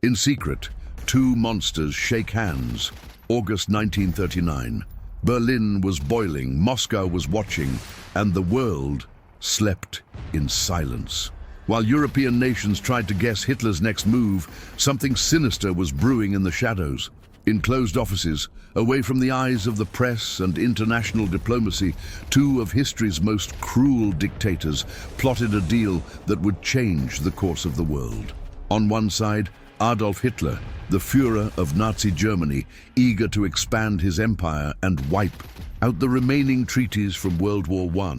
In secret, two monsters shake hands. August 1939. Berlin was boiling, Moscow was watching, and the world slept in silence. While European nations tried to guess Hitler's next move, something sinister was brewing in the shadows. In closed offices, away from the eyes of the press and international diplomacy, two of history's most cruel dictators plotted a deal that would change the course of the world. On one side, Adolf Hitler, the Führer of Nazi Germany, eager to expand his empire and wipe out the remaining treaties from World War I.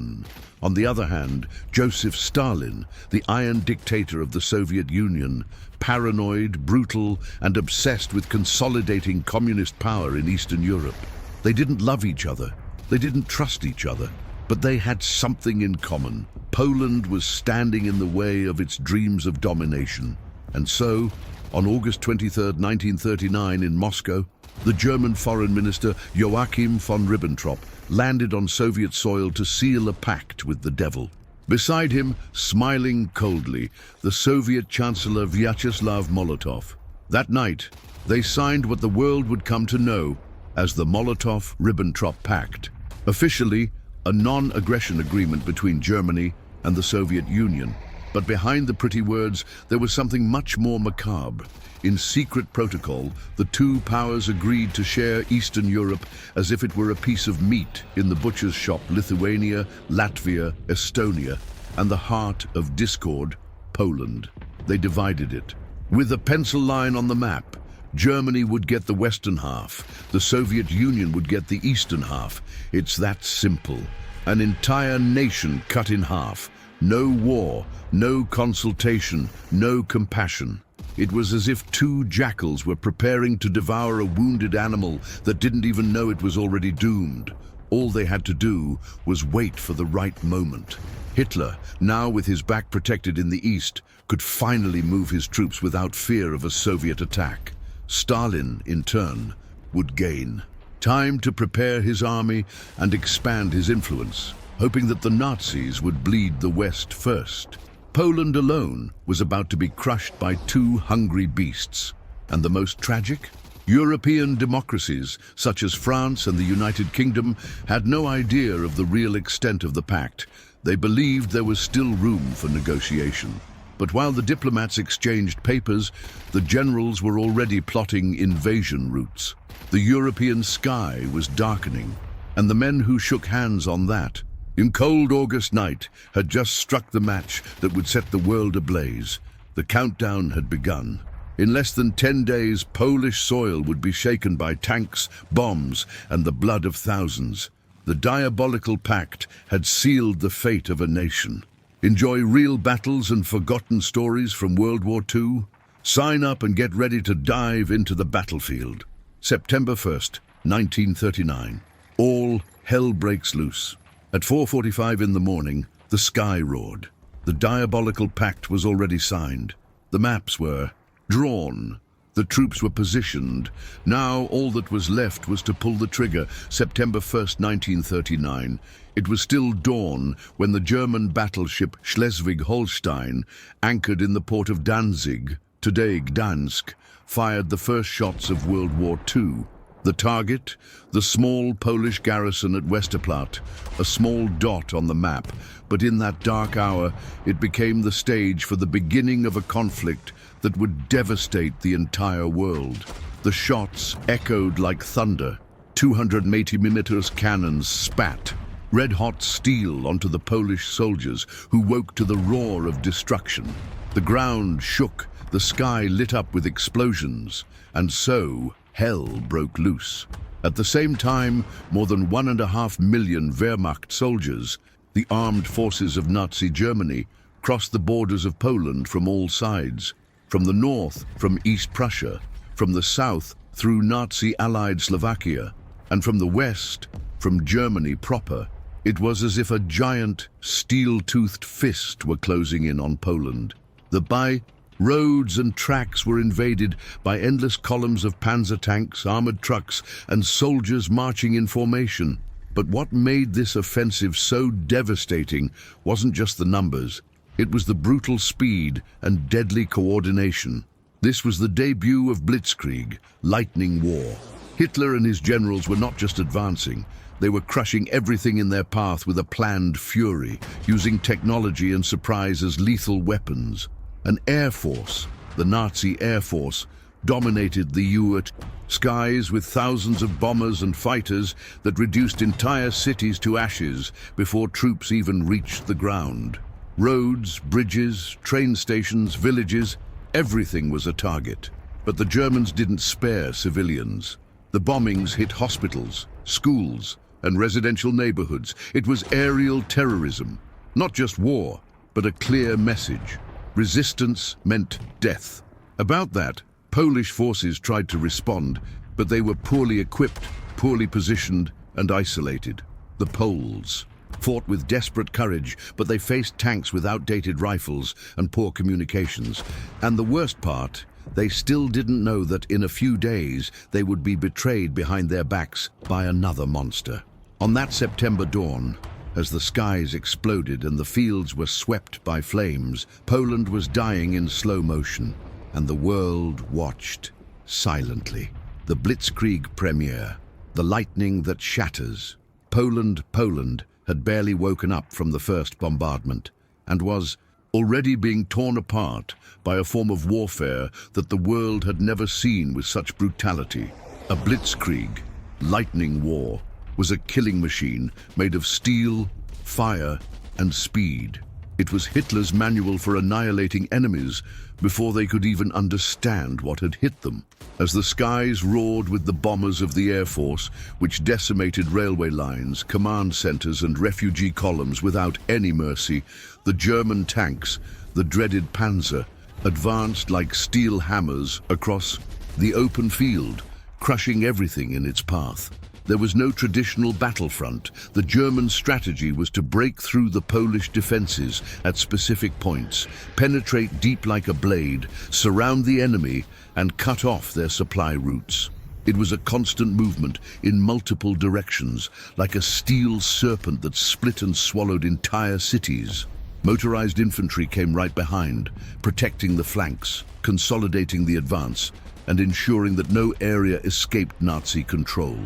On the other hand, Joseph Stalin, the iron dictator of the Soviet Union, paranoid, brutal, and obsessed with consolidating communist power in Eastern Europe. They didn't love each other, they didn't trust each other, but they had something in common. Poland was standing in the way of its dreams of domination. And so, on August 23, 1939, in Moscow, the German Foreign Minister Joachim von Ribbentrop landed on Soviet soil to seal a pact with the devil. Beside him, smiling coldly, the Soviet Chancellor Vyacheslav Molotov. That night, they signed what the world would come to know as the Molotov-Ribbentrop Pact, officially a non-aggression agreement between Germany and the Soviet Union. But behind the pretty words, there was something much more macabre. In secret protocol, the two powers agreed to share Eastern Europe as if it were a piece of meat in the butcher's shop, Lithuania, Latvia, Estonia, and the heart of discord, Poland. They divided it. With a pencil line on the map, Germany would get the western half, the Soviet Union would get the eastern half. It's that simple. An entire nation cut in half. No war, no consultation, no compassion. It was as if two jackals were preparing to devour a wounded animal that didn't even know it was already doomed. All they had to do was wait for the right moment. Hitler, now with his back protected in the east, could finally move his troops without fear of a Soviet attack. Stalin, in turn, would gain. Time to prepare his army and expand his influence, hoping that the Nazis would bleed the West first. Poland alone was about to be crushed by two hungry beasts. And the most tragic? European democracies, such as France and the United Kingdom, had no idea of the real extent of the pact. They believed there was still room for negotiation. But while the diplomats exchanged papers, the generals were already plotting invasion routes. The European sky was darkening, and the men who shook hands on that, in cold August night, had just struck the match that would set the world ablaze. The countdown had begun. In less than 10 days, Polish soil would be shaken by tanks, bombs, and the blood of thousands. The diabolical pact had sealed the fate of a nation. Enjoy real battles and forgotten stories from World War II? Sign up and get ready to dive into the battlefield. September 1st, 1939. All hell breaks loose. At 4:45 in the morning, the sky roared. The diabolical pact was already signed. The maps were drawn. The troops were positioned. Now all that was left was to pull the trigger. September 1st, 1939. It was still dawn when the German battleship Schleswig-Holstein, anchored in the port of Danzig, today Gdansk, fired the first shots of World War II. The target, the small Polish garrison at Westerplatte, a small dot on the map, but in that dark hour it became the stage for the beginning of a conflict that would devastate the entire world. The shots echoed like thunder. 280mm cannons spat red-hot steel onto the Polish soldiers, who woke to the roar of destruction. The ground shook, the sky lit up with explosions, and so hell broke loose. At the same time, more than 1.5 million Wehrmacht soldiers, the armed forces of Nazi Germany, crossed the borders of Poland from all sides. From the north, from East Prussia, from the south, through Nazi-allied Slovakia, and from the west, from Germany proper. It was as if a giant, steel-toothed fist were closing in on Poland. Roads and tracks were invaded by endless columns of panzer tanks, armored trucks, and soldiers marching in formation. But what made this offensive so devastating wasn't just the numbers. It was the brutal speed and deadly coordination. This was the debut of Blitzkrieg, lightning war. Hitler and his generals were not just advancing, they were crushing everything in their path with a planned fury, using technology and surprise as lethal weapons. An air force, the Nazi Air Force, dominated the U.S. skies with thousands of bombers and fighters that reduced entire cities to ashes before troops even reached the ground. Roads, bridges, train stations, villages, everything was a target. But the Germans didn't spare civilians. The bombings hit hospitals, schools, and residential neighborhoods. It was aerial terrorism. Not just war, but a clear message. Resistance meant death. About that, Polish forces tried to respond, but they were poorly equipped, poorly positioned, and isolated. The Poles fought with desperate courage, but they faced tanks with outdated rifles and poor communications. And the worst part, they still didn't know that in a few days they would be betrayed behind their backs by another monster. On that September dawn, as the skies exploded and the fields were swept by flames, Poland was dying in slow motion, and the world watched silently. The Blitzkrieg premiere, the lightning that shatters. Poland had barely woken up from the first bombardment and was already being torn apart by a form of warfare that the world had never seen with such brutality. A Blitzkrieg, lightning war, was a killing machine made of steel, fire, and speed. It was Hitler's manual for annihilating enemies before they could even understand what had hit them. As the skies roared with the bombers of the Air Force, which decimated railway lines, command centers, and refugee columns without any mercy, the German tanks, the dreaded Panzer, advanced like steel hammers across the open field, crushing everything in its path. There was no traditional battlefront. The German strategy was to break through the Polish defenses at specific points, penetrate deep like a blade, surround the enemy, and cut off their supply routes. It was a constant movement in multiple directions, like a steel serpent that split and swallowed entire cities. Motorized infantry came right behind, protecting the flanks, consolidating the advance, and ensuring that no area escaped Nazi control.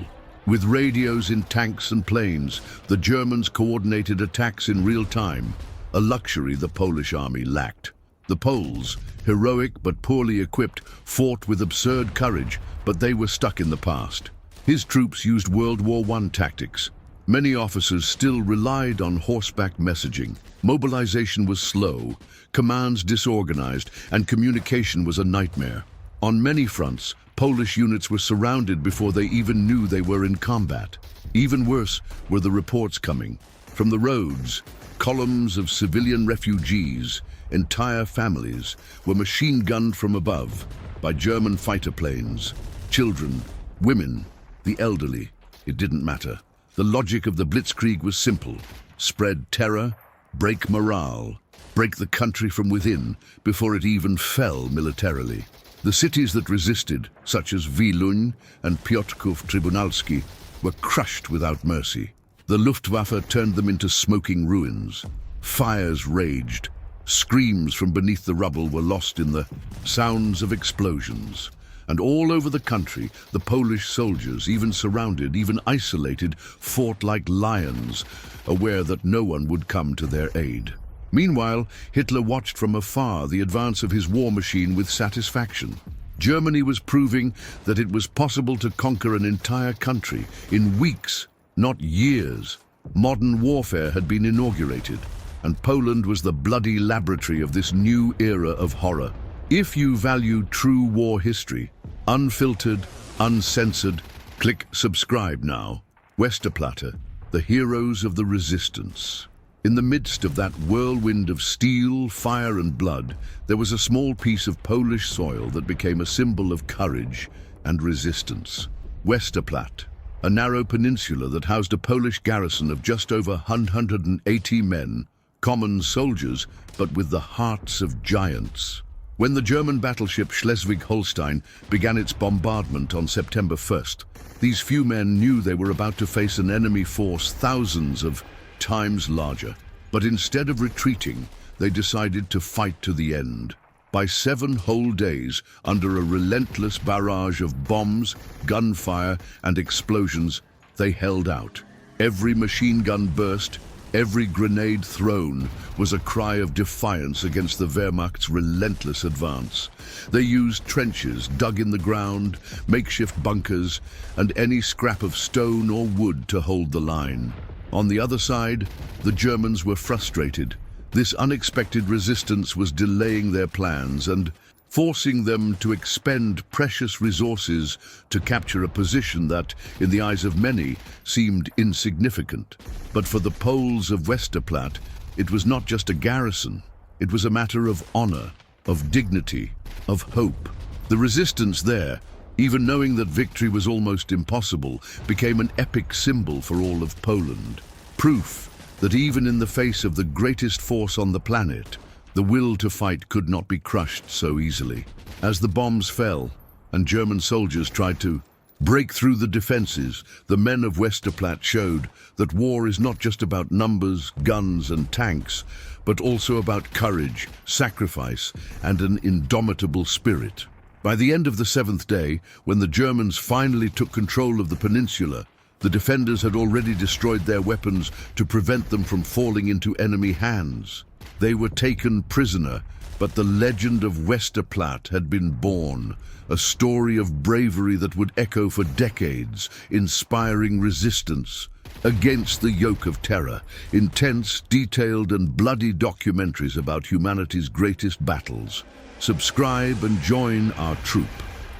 With radios in tanks and planes, the Germans coordinated attacks in real time, a luxury the Polish army lacked. The Poles, heroic but poorly equipped, fought with absurd courage, but they were stuck in the past. His troops used World War I tactics. Many officers still relied on horseback messaging. Mobilization was slow, commands disorganized, and communication was a nightmare. On many fronts, Polish units were surrounded before they even knew they were in combat. Even worse were the reports coming. From the roads, columns of civilian refugees, entire families, were machine-gunned from above by German fighter planes. Children, women, the elderly, it didn't matter. The logic of the Blitzkrieg was simple: spread terror, break morale, break the country from within before it even fell militarily. The cities that resisted, such as Wielun and Piotrków-Trybunalski, were crushed without mercy. The Luftwaffe turned them into smoking ruins. Fires raged. Screams from beneath the rubble were lost in the sounds of explosions. And all over the country, the Polish soldiers, even surrounded, even isolated, fought like lions, aware that no one would come to their aid. Meanwhile, Hitler watched from afar the advance of his war machine with satisfaction. Germany was proving that it was possible to conquer an entire country in weeks, not years. Modern warfare had been inaugurated, and Poland was the bloody laboratory of this new era of horror. If you value true war history, unfiltered, uncensored, click subscribe now. Westerplatte, the heroes of the resistance. In the midst of that whirlwind of steel, fire, and blood, there was a small piece of Polish soil that became a symbol of courage and resistance. Westerplatte, a narrow peninsula that housed a Polish garrison of just over 180 men, common soldiers, but with the hearts of giants. When the German battleship Schleswig-Holstein began its bombardment on September 1st, these few men knew they were about to face an enemy force thousands of times larger. But instead of retreating, they decided to fight to the end. By 7 whole days, under a relentless barrage of bombs, gunfire, and explosions, they held out. Every machine gun burst, every grenade thrown was a cry of defiance against the Wehrmacht's relentless advance. They used trenches dug in the ground, makeshift bunkers, and any scrap of stone or wood to hold the line. On the other side, the Germans were frustrated. This unexpected resistance was delaying their plans and forcing them to expend precious resources to capture a position that, in the eyes of many, seemed insignificant. But for the Poles of Westerplatte, it was not just a garrison. It was a matter of honor, of dignity, of hope. The resistance there, even knowing that victory was almost impossible, became an epic symbol for all of Poland. Proof that even in the face of the greatest force on the planet, the will to fight could not be crushed so easily. As the bombs fell and German soldiers tried to break through the defenses, the men of Westerplatte showed that war is not just about numbers, guns, and tanks, but also about courage, sacrifice, and an indomitable spirit. By the end of the 7th day, when the Germans finally took control of the peninsula, the defenders had already destroyed their weapons to prevent them from falling into enemy hands. They were taken prisoner, but the legend of Westerplatte had been born, a story of bravery that would echo for decades, inspiring resistance against the yoke of terror, intense, detailed, and bloody documentaries about humanity's greatest battles. Subscribe and join our troop.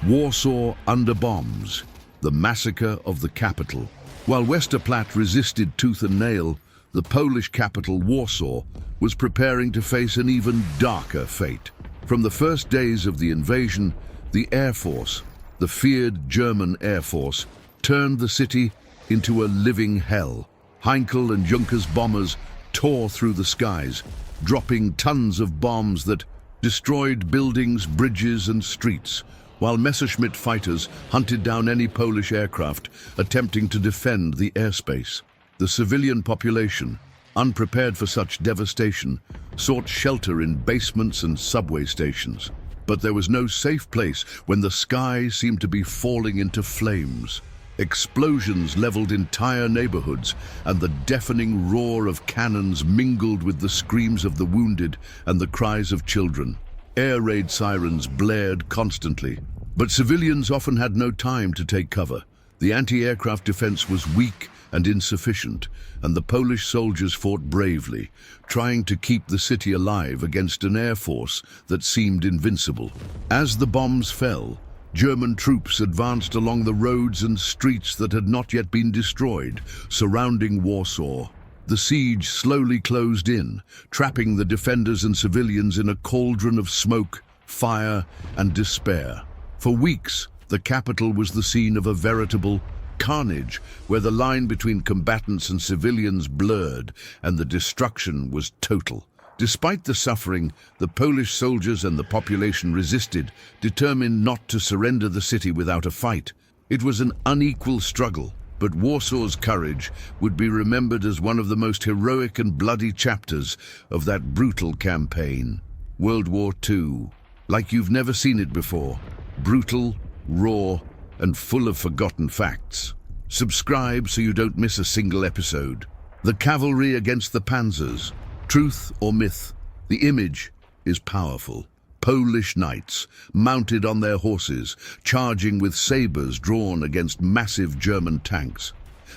Warsaw Under Bombs, the massacre of the capital. While Westerplatte resisted tooth and nail, the Polish capital, Warsaw, was preparing to face an even darker fate. From the first days of the invasion, the Air Force, the feared German Air Force, turned the city into a living hell. Heinkel and Junkers bombers tore through the skies, dropping tons of bombs that destroyed buildings, bridges, and streets, while Messerschmitt fighters hunted down any Polish aircraft attempting to defend the airspace. The civilian population, unprepared for such devastation, sought shelter in basements and subway stations. But there was no safe place when the sky seemed to be falling into flames. Explosions leveled entire neighborhoods, and the deafening roar of cannons mingled with the screams of the wounded and the cries of children. Air raid sirens blared constantly, but civilians often had no time to take cover. The anti-aircraft defense was weak and insufficient, and the Polish soldiers fought bravely, trying to keep the city alive against an air force that seemed invincible. As the bombs fell, German troops advanced along the roads and streets that had not yet been destroyed, surrounding Warsaw. The siege slowly closed in, trapping the defenders and civilians in a cauldron of smoke, fire, and despair. For weeks, the capital was the scene of a veritable carnage, where the line between combatants and civilians blurred, and the destruction was total. Despite the suffering, the Polish soldiers and the population resisted, determined not to surrender the city without a fight. It was an unequal struggle, but Warsaw's courage would be remembered as one of the most heroic and bloody chapters of that brutal campaign. World War II, like you've never seen it before. Brutal, raw, and full of forgotten facts. Subscribe so you don't miss a single episode. The cavalry against the panzers. Truth or myth? The image is powerful. Polish knights, mounted on their horses, charging with sabers drawn against massive German tanks.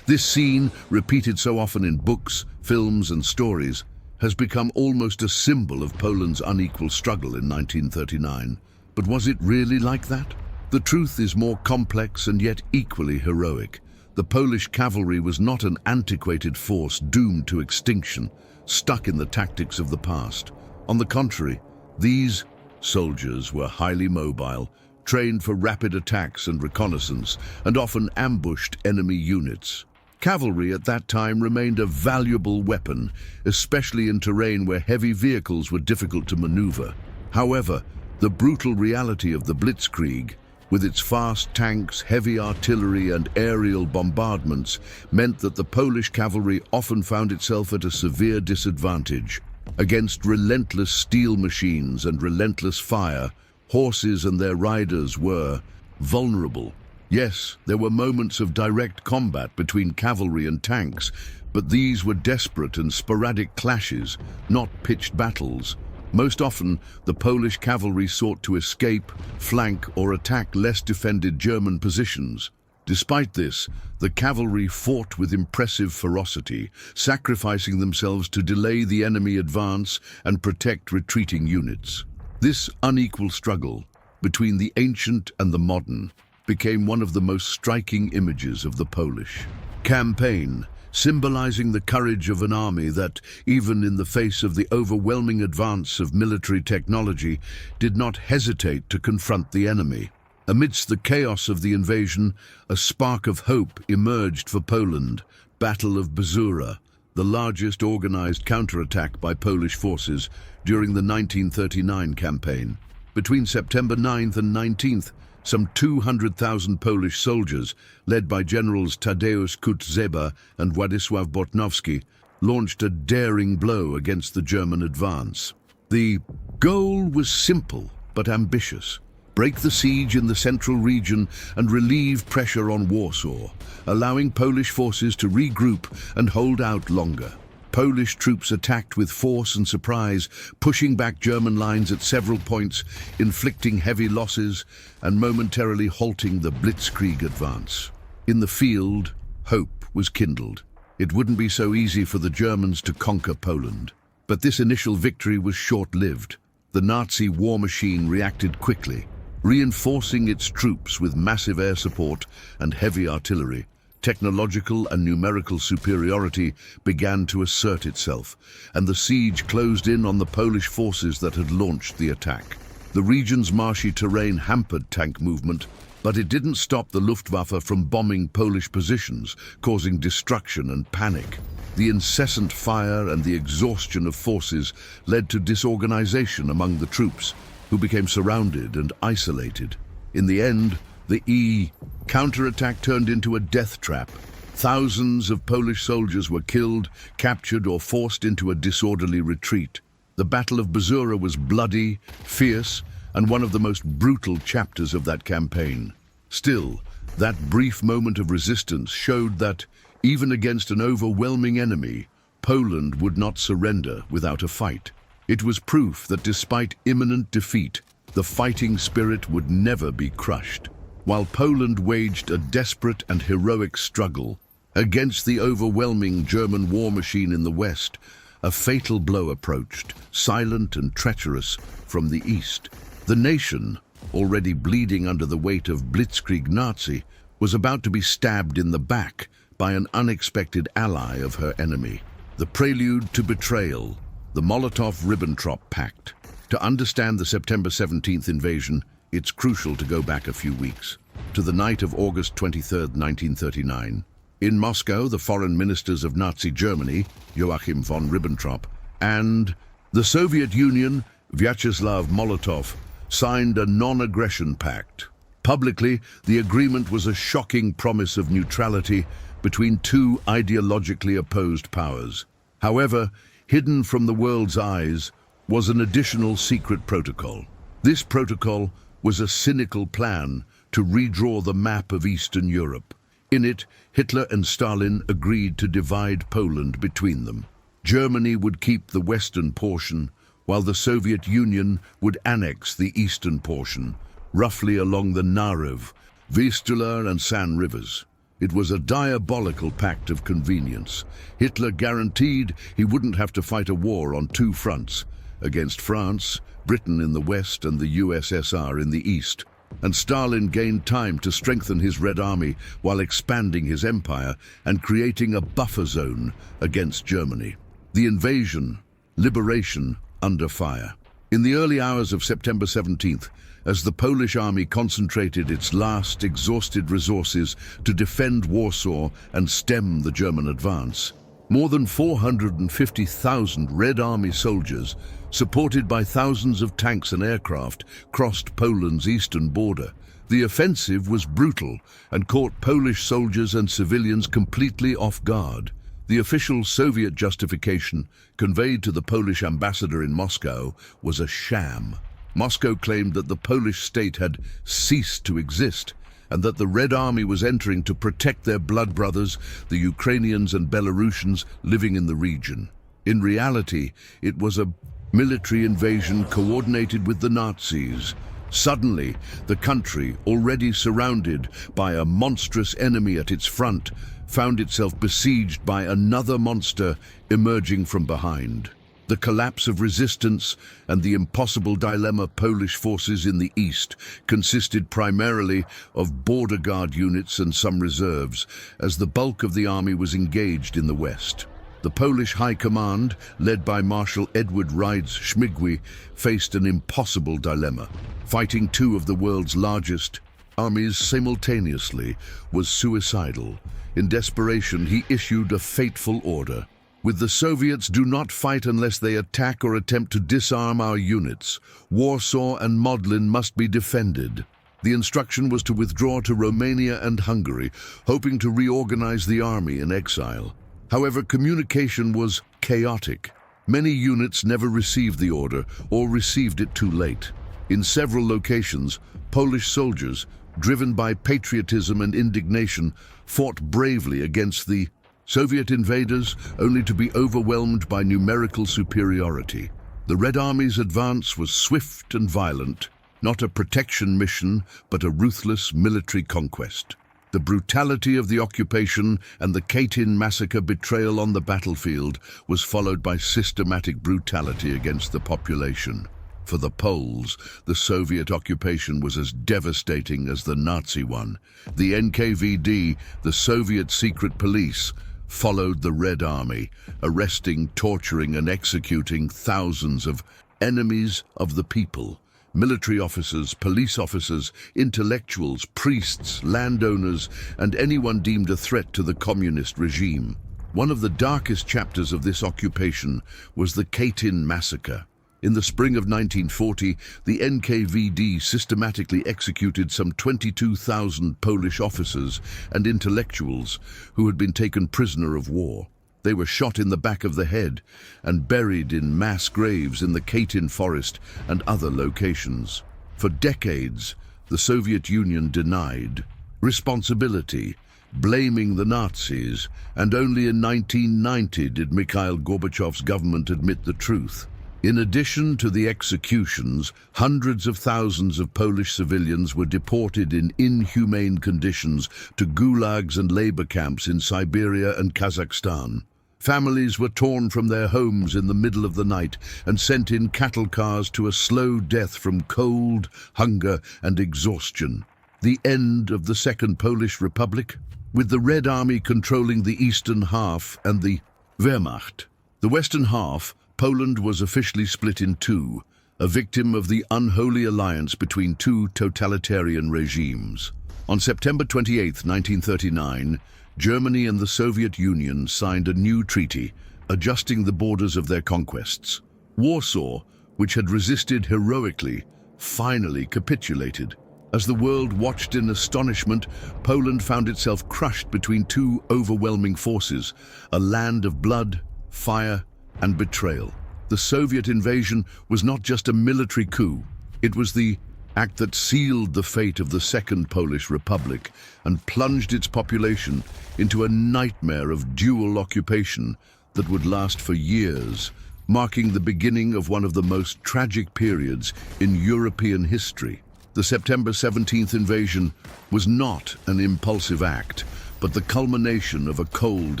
This scene, repeated so often in books, films, and stories, has become almost a symbol of Poland's unequal struggle in 1939. But was it really like that? The truth is more complex and yet equally heroic. The Polish cavalry was not an antiquated force doomed to extinction, stuck in the tactics of the past. On the contrary, these soldiers were highly mobile, trained for rapid attacks and reconnaissance, and often ambushed enemy units. Cavalry at that time remained a valuable weapon, especially in terrain where heavy vehicles were difficult to maneuver. However, the brutal reality of the Blitzkrieg, with its fast tanks, heavy artillery, and aerial bombardments, meant that the Polish cavalry often found itself at a severe disadvantage. Against relentless steel machines and relentless fire, horses and their riders were vulnerable. Yes, there were moments of direct combat between cavalry and tanks, but these were desperate and sporadic clashes, not pitched battles. Most often, the Polish cavalry sought to escape, flank, or attack less defended German positions. Despite this, the cavalry fought with impressive ferocity, sacrificing themselves to delay the enemy advance and protect retreating units. This unequal struggle between the ancient and the modern became one of the most striking images of the Polish campaign, symbolizing the courage of an army that, even in the face of the overwhelming advance of military technology, did not hesitate to confront the enemy. Amidst the chaos of the invasion, a spark of hope emerged for Poland. Battle of Bzura, the largest organized counterattack by Polish forces during the 1939 campaign. Between September 9th and 19th, some 200,000 Polish soldiers, led by Generals Tadeusz Kutzeba and Władysław Bortnowski, launched a daring blow against the German advance. The goal was simple but ambitious: break the siege in the central region and relieve pressure on Warsaw, allowing Polish forces to regroup and hold out longer. Polish troops attacked with force and surprise, pushing back German lines at several points, inflicting heavy losses and momentarily halting the Blitzkrieg advance. In the field, hope was kindled. It wouldn't be so easy for the Germans to conquer Poland. But this initial victory was short-lived. The Nazi war machine reacted quickly, reinforcing its troops with massive air support and heavy artillery. Technological and numerical superiority began to assert itself, and the siege closed in on the Polish forces that had launched the attack. The region's marshy terrain hampered tank movement, but it didn't stop the Luftwaffe from bombing Polish positions, causing destruction and panic. The incessant fire and the exhaustion of forces led to disorganization among the troops, who became surrounded and isolated. In the end, the counterattack turned into a death trap. Thousands of Polish soldiers were killed, captured, or forced into a disorderly retreat. The Battle of Bzura was bloody, fierce, and one of the most brutal chapters of that campaign. Still, that brief moment of resistance showed that, even against an overwhelming enemy, Poland would not surrender without a fight. It was proof that despite imminent defeat, the fighting spirit would never be crushed. While Poland waged a desperate and heroic struggle against the overwhelming German war machine in the West, a fatal blow approached, silent and treacherous, from the east. The nation, already bleeding under the weight of Blitzkrieg Nazi, was about to be stabbed in the back by an unexpected ally of her enemy. The prelude to betrayal, the Molotov-Ribbentrop Pact. To understand the September 17th invasion, it's crucial to go back a few weeks, to the night of August 23, 1939. In Moscow, the foreign ministers of Nazi Germany, Joachim von Ribbentrop, and the Soviet Union, Vyacheslav Molotov, signed a non-aggression pact. Publicly, the agreement was a shocking promise of neutrality between two ideologically opposed powers. However, hidden from the world's eyes was an additional secret protocol. This protocol was a cynical plan to redraw the map of Eastern Europe. In it, Hitler and Stalin agreed to divide Poland between them. Germany would keep the western portion, while the Soviet Union would annex the eastern portion, roughly along the Narew, Vistula and San rivers. It was a diabolical pact of convenience. Hitler guaranteed he wouldn't have to fight a war on two fronts, against France, Britain in the west, and the USSR in the east. And Stalin gained time to strengthen his Red Army while expanding his empire and creating a buffer zone against Germany. The invasion, liberation, under fire. In the early hours of September 17th, as the Polish army concentrated its last exhausted resources to defend Warsaw and stem the German advance, more than 450,000 Red Army soldiers, supported by thousands of tanks and aircraft, crossed Poland's eastern border. The offensive was brutal and caught Polish soldiers and civilians completely off guard. The official Soviet justification, conveyed to the Polish ambassador in Moscow, was a sham. Moscow claimed that the Polish state had ceased to exist, and that the Red Army was entering to protect their blood brothers, the Ukrainians and Belarusians living in the region. In reality, it was a military invasion coordinated with the Nazis. Suddenly, the country, already surrounded by a monstrous enemy at its front, found itself besieged by another monster emerging from behind. The collapse of resistance and the impossible dilemma Polish forces in the east consisted primarily of border guard units and some reserves, as the bulk of the army was engaged in the west. The Polish High Command, led by Marshal Edward Rydz-Śmigły, faced an impossible dilemma. Fighting two of the world's largest armies simultaneously was suicidal. In desperation, he issued a fateful order. With the Soviets, do not fight unless they attack or attempt to disarm our units. Warsaw and Modlin must be defended. The instruction was to withdraw to Romania and Hungary, hoping to reorganize the army in exile. However, communication was chaotic. Many units never received the order or received it too late. In several locations, Polish soldiers, driven by patriotism and indignation, fought bravely against the Soviet invaders, only to be overwhelmed by numerical superiority. The Red Army's advance was swift and violent, not a protection mission, but a ruthless military conquest. The brutality of the occupation and the Katyn massacre betrayal on the battlefield was followed by systematic brutality against the population. For the Poles, the Soviet occupation was as devastating as the Nazi one. The NKVD, the Soviet secret police, followed the Red Army, arresting, torturing, and executing thousands of enemies of the people. Military officers, police officers, intellectuals, priests, landowners, and anyone deemed a threat to the communist regime. One of the darkest chapters of this occupation was the Katyn massacre. In the spring of 1940, the NKVD systematically executed some 22,000 Polish officers and intellectuals who had been taken prisoner of war. They were shot in the back of the head and buried in mass graves in the Katyn forest and other locations. For decades, the Soviet Union denied responsibility, blaming the Nazis, and only in 1990 did Mikhail Gorbachev's government admit the truth. In addition to the executions, hundreds of thousands of Polish civilians were deported in inhumane conditions to gulags and labor camps in Siberia and Kazakhstan. Families were torn from their homes in the middle of the night and sent in cattle cars to a slow death from cold, hunger, and exhaustion. The end of the Second Polish Republic, with the Red Army controlling the eastern half and the Wehrmacht. The western half, Poland, was officially split in two, a victim of the unholy alliance between two totalitarian regimes. On September 28, 1939, Germany and the Soviet Union signed a new treaty, adjusting the borders of their conquests. Warsaw, which had resisted heroically, finally capitulated. As the world watched in astonishment, Poland found itself crushed between two overwhelming forces, a land of blood, fire, and betrayal. The Soviet invasion was not just a military coup, it was the act that sealed the fate of the Second Polish Republic and plunged its population into a nightmare of dual occupation that would last for years, marking the beginning of one of the most tragic periods in European history. The September 17th invasion was not an impulsive act, but the culmination of a cold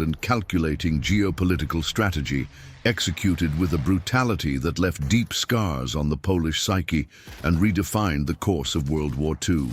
and calculating geopolitical strategy executed with a brutality that left deep scars on the Polish psyche and redefined the course of World War II.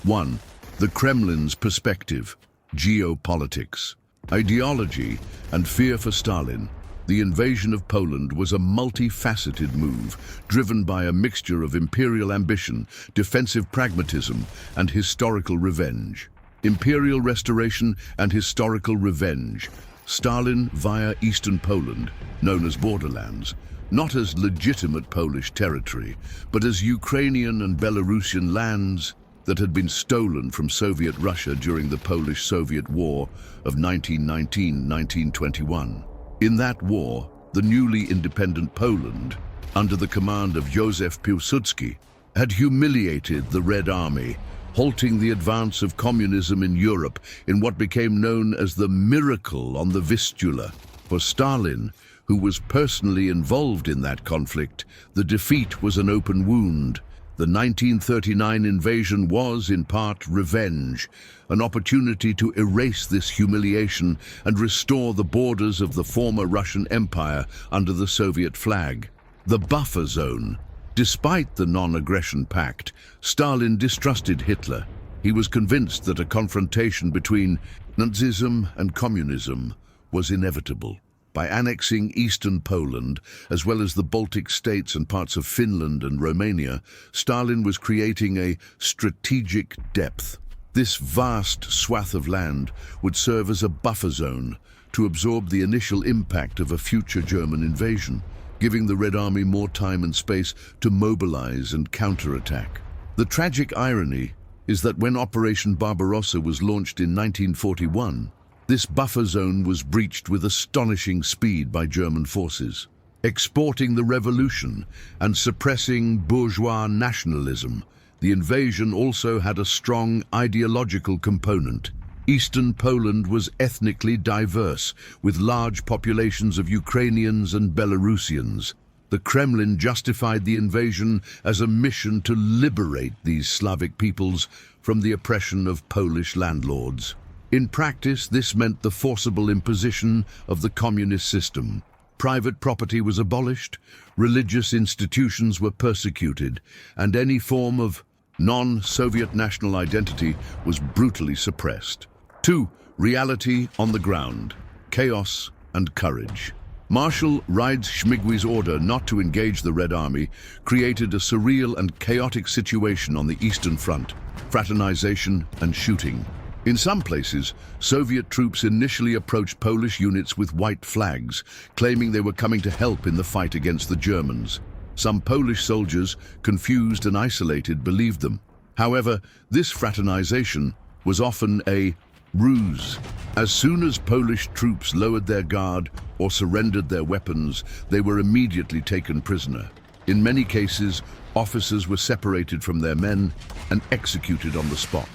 1. The Kremlin's perspective, geopolitics. Ideology and fear for Stalin. The invasion of Poland was a multifaceted move, driven by a mixture of imperial ambition, defensive pragmatism, and historical revenge. Imperial restoration and historical revenge. Stalin via eastern Poland, known as borderlands, not as legitimate Polish territory, but as Ukrainian and Belarusian lands, that had been stolen from Soviet Russia during the Polish-Soviet War of 1919-1921. In that war, the newly independent Poland, under the command of Józef Piłsudski, had humiliated the Red Army, halting the advance of communism in Europe in what became known as the Miracle on the Vistula. For Stalin, who was personally involved in that conflict, the defeat was an open wound. The 1939 invasion was, in part, revenge, an opportunity to erase this humiliation and restore the borders of the former Russian Empire under the Soviet flag. The buffer zone. Despite the non-aggression pact, Stalin distrusted Hitler. He was convinced that a confrontation between Nazism and communism was inevitable. By annexing eastern Poland, as well as the Baltic states and parts of Finland and Romania, Stalin was creating a strategic depth. This vast swath of land would serve as a buffer zone to absorb the initial impact of a future German invasion, giving the Red Army more time and space to mobilize and counterattack. The tragic irony is that when Operation Barbarossa was launched in 1941, this buffer zone was breached with astonishing speed by German forces, exporting the revolution and suppressing bourgeois nationalism. The invasion also had a strong ideological component. Eastern Poland was ethnically diverse, with large populations of Ukrainians and Belarusians. The Kremlin justified the invasion as a mission to liberate these Slavic peoples from the oppression of Polish landlords. In practice, this meant the forcible imposition of the communist system. Private property was abolished, religious institutions were persecuted, and any form of non-Soviet national identity was brutally suppressed. 2. Reality on the ground. Chaos and courage. Marshal Rydz-Śmigły's order not to engage the Red Army created a surreal and chaotic situation on the Eastern Front, fraternization and shooting. In some places, Soviet troops initially approached Polish units with white flags, claiming they were coming to help in the fight against the Germans. Some Polish soldiers, confused and isolated, believed them. However, this fraternization was often a ruse. As soon as Polish troops lowered their guard or surrendered their weapons, they were immediately taken prisoner. In many cases, officers were separated from their men and executed on the spot.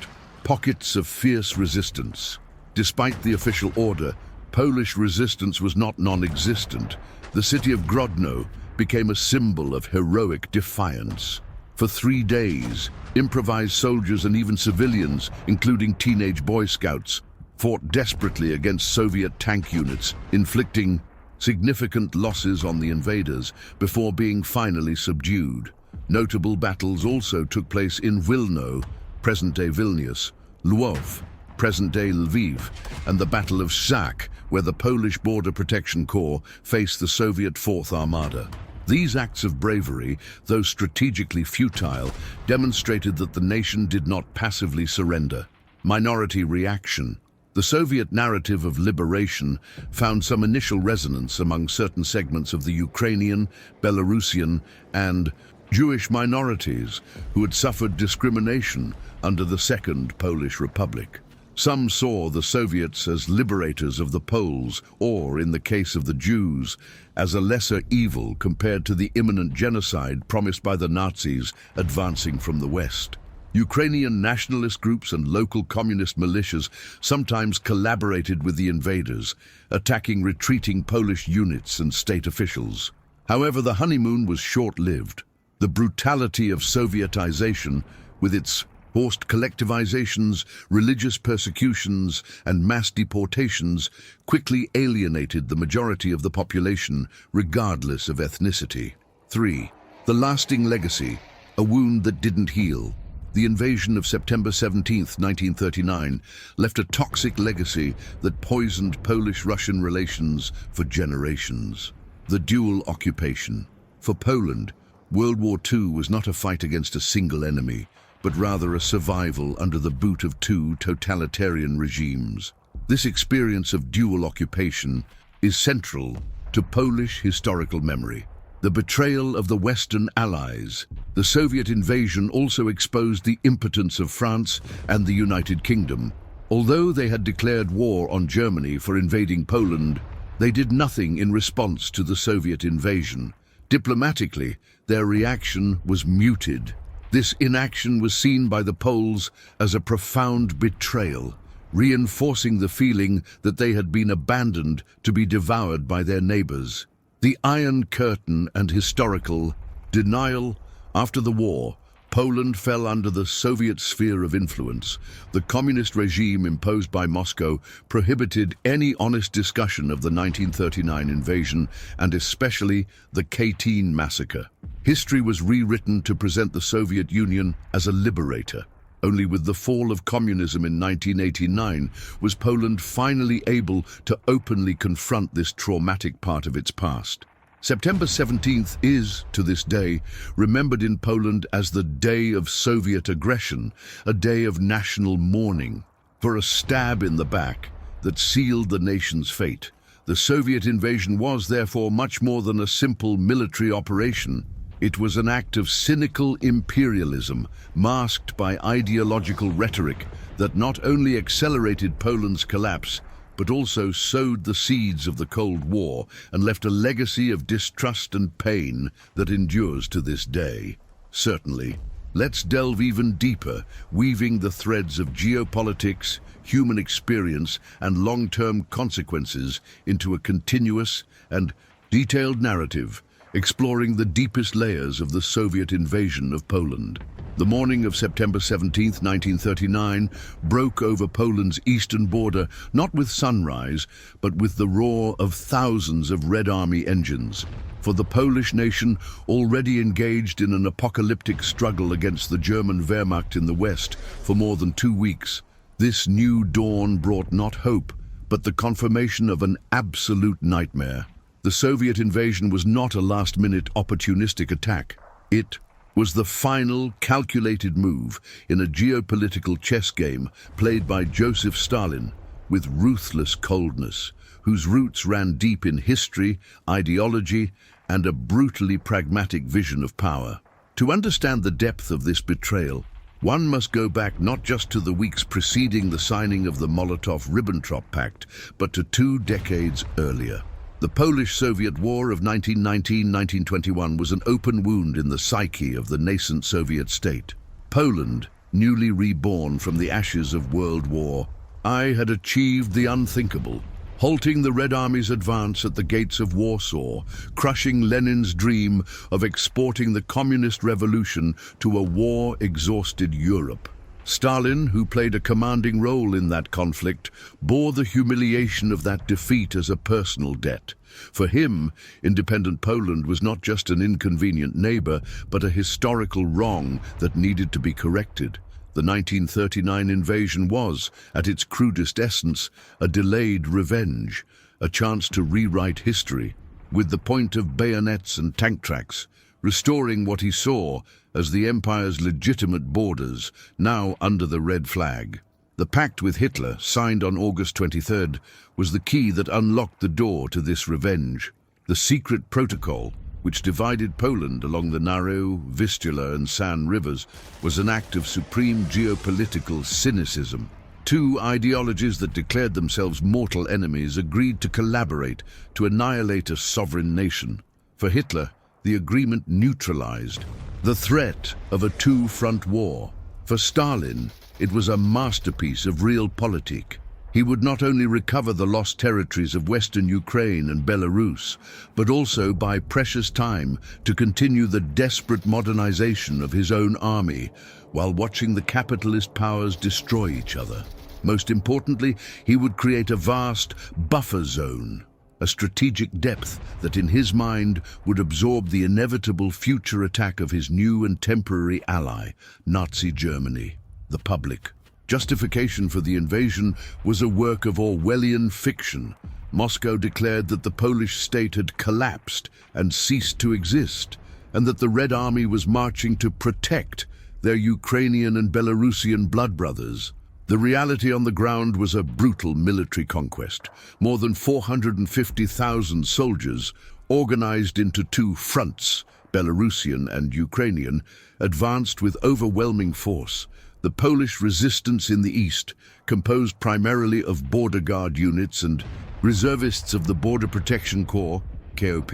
Pockets of fierce resistance. Despite the official order, Polish resistance was not non-existent. The city of Grodno became a symbol of heroic defiance. For 3 days, improvised soldiers and even civilians, including teenage Boy Scouts, fought desperately against Soviet tank units, inflicting significant losses on the invaders before being finally subdued. Notable battles also took place in Wilno, present-day Vilnius, Lwów, present-day Lviv, and the Battle of Szak, where the Polish Border Protection Corps faced the Soviet Fourth Armada. These acts of bravery, though strategically futile, demonstrated that the nation did not passively surrender. Minority reaction. The Soviet narrative of liberation found some initial resonance among certain segments of the Ukrainian, Belarusian, and Jewish minorities who had suffered discrimination under the Second Polish Republic. Some saw the Soviets as liberators of the Poles, or, in the case of the Jews, as a lesser evil compared to the imminent genocide promised by the Nazis advancing from the West. Ukrainian nationalist groups and local communist militias sometimes collaborated with the invaders, attacking retreating Polish units and state officials. However, the honeymoon was short-lived. The brutality of Sovietization, with its forced collectivizations, religious persecutions, and mass deportations, quickly alienated the majority of the population, regardless of ethnicity. 3. The lasting legacy, a wound that didn't heal. The invasion of September 17, 1939, left a toxic legacy that poisoned Polish-Russian relations for generations. The dual occupation. For Poland, World War II was not a fight against a single enemy, but rather a survival under the boot of 2 totalitarian regimes. This experience of dual occupation is central to Polish historical memory. The betrayal of the Western Allies. The Soviet invasion also exposed the impotence of France and the United Kingdom. Although they had declared war on Germany for invading Poland, they did nothing in response to the Soviet invasion. Diplomatically, their reaction was muted. This inaction was seen by the Poles as a profound betrayal, reinforcing the feeling that they had been abandoned to be devoured by their neighbors. The Iron Curtain and historical denial. After the war, Poland fell under the Soviet sphere of influence. The communist regime imposed by Moscow prohibited any honest discussion of the 1939 invasion and especially the Katyn massacre. History was rewritten to present the Soviet Union as a liberator. Only with the fall of communism in 1989 was Poland finally able to openly confront this traumatic part of its past. September 17th is, to this day, remembered in Poland as the Day of Soviet Aggression, a day of national mourning. For a stab in the back that sealed the nation's fate, the Soviet invasion was therefore much more than a simple military operation. It was an act of cynical imperialism, masked by ideological rhetoric that not only accelerated Poland's collapse, but also sowed the seeds of the Cold War and left a legacy of distrust and pain that endures to this day. Certainly, let's delve even deeper, weaving the threads of geopolitics, human experience, and long-term consequences into a continuous and detailed narrative, exploring the deepest layers of the Soviet invasion of Poland. The morning of September 17, 1939, broke over Poland's eastern border, not with sunrise, but with the roar of thousands of Red Army engines. For the Polish nation, already engaged in an apocalyptic struggle against the German Wehrmacht in the west for more than 2 weeks, this new dawn brought not hope, but the confirmation of an absolute nightmare. The Soviet invasion was not a last-minute opportunistic attack. It was the final, calculated move in a geopolitical chess game played by Joseph Stalin with ruthless coldness, whose roots ran deep in history, ideology, and a brutally pragmatic vision of power. To understand the depth of this betrayal, one must go back not just to the weeks preceding the signing of the Molotov-Ribbentrop Pact, but to 2 decades earlier. The Polish-Soviet War of 1919-1921 was an open wound in the psyche of the nascent Soviet state. Poland, newly reborn from the ashes of World War I, had achieved the unthinkable, halting the Red Army's advance at the gates of Warsaw, crushing Lenin's dream of exporting the communist revolution to a war-exhausted Europe. Stalin, who played a commanding role in that conflict, bore the humiliation of that defeat as a personal debt. For him, independent Poland was not just an inconvenient neighbor, but a historical wrong that needed to be corrected. The 1939 invasion was, at its crudest essence, a delayed revenge, a chance to rewrite history, with the point of bayonets and tank tracks, restoring what he saw as the empire's legitimate borders, now under the red flag. The pact with Hitler, signed on August 23rd, was the key that unlocked the door to this revenge. The secret protocol, which divided Poland along the Narrow, Vistula and San rivers, was an act of supreme geopolitical cynicism. 2 ideologies that declared themselves mortal enemies agreed to collaborate to annihilate a sovereign nation. For Hitler, the agreement neutralized the threat of a 2-front war. For Stalin, it was a masterpiece of realpolitik. He would not only recover the lost territories of Western Ukraine and Belarus, but also buy precious time to continue the desperate modernization of his own army, while watching the capitalist powers destroy each other. Most importantly, he would create a vast buffer zone, a strategic depth that in his mind would absorb the inevitable future attack of his new and temporary ally, Nazi Germany. The public justification for the invasion was a work of Orwellian fiction. Moscow declared that the Polish state had collapsed and ceased to exist, and that the Red Army was marching to protect their Ukrainian and Belarusian blood brothers. The reality on the ground was a brutal military conquest. More than 450,000 soldiers, organized into two fronts, Belarusian and Ukrainian, advanced with overwhelming force. The Polish resistance in the east, composed primarily of border guard units and reservists of the Border Protection Corps, KOP,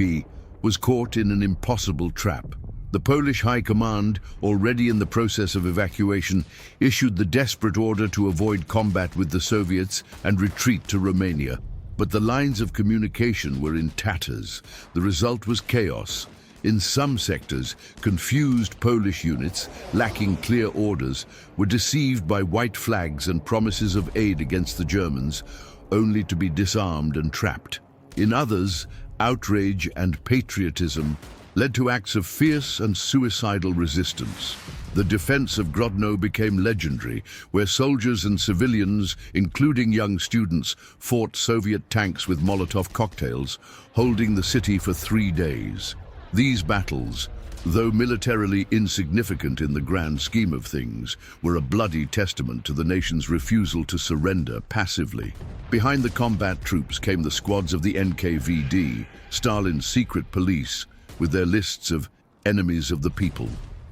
was caught in an impossible trap. The Polish High Command, already in the process of evacuation, issued the desperate order to avoid combat with the Soviets and retreat to Romania. But the lines of communication were in tatters. The result was chaos. In some sectors, confused Polish units, lacking clear orders, were deceived by white flags and promises of aid against the Germans, only to be disarmed and trapped. In others, outrage and patriotism led to acts of fierce and suicidal resistance. The defense of Grodno became legendary, where soldiers and civilians, including young students, fought Soviet tanks with Molotov cocktails, holding the city for 3 days. These battles, though militarily insignificant in the grand scheme of things, were a bloody testament to the nation's refusal to surrender passively. Behind the combat troops came the squads of the NKVD, Stalin's secret police, with their lists of enemies of the people.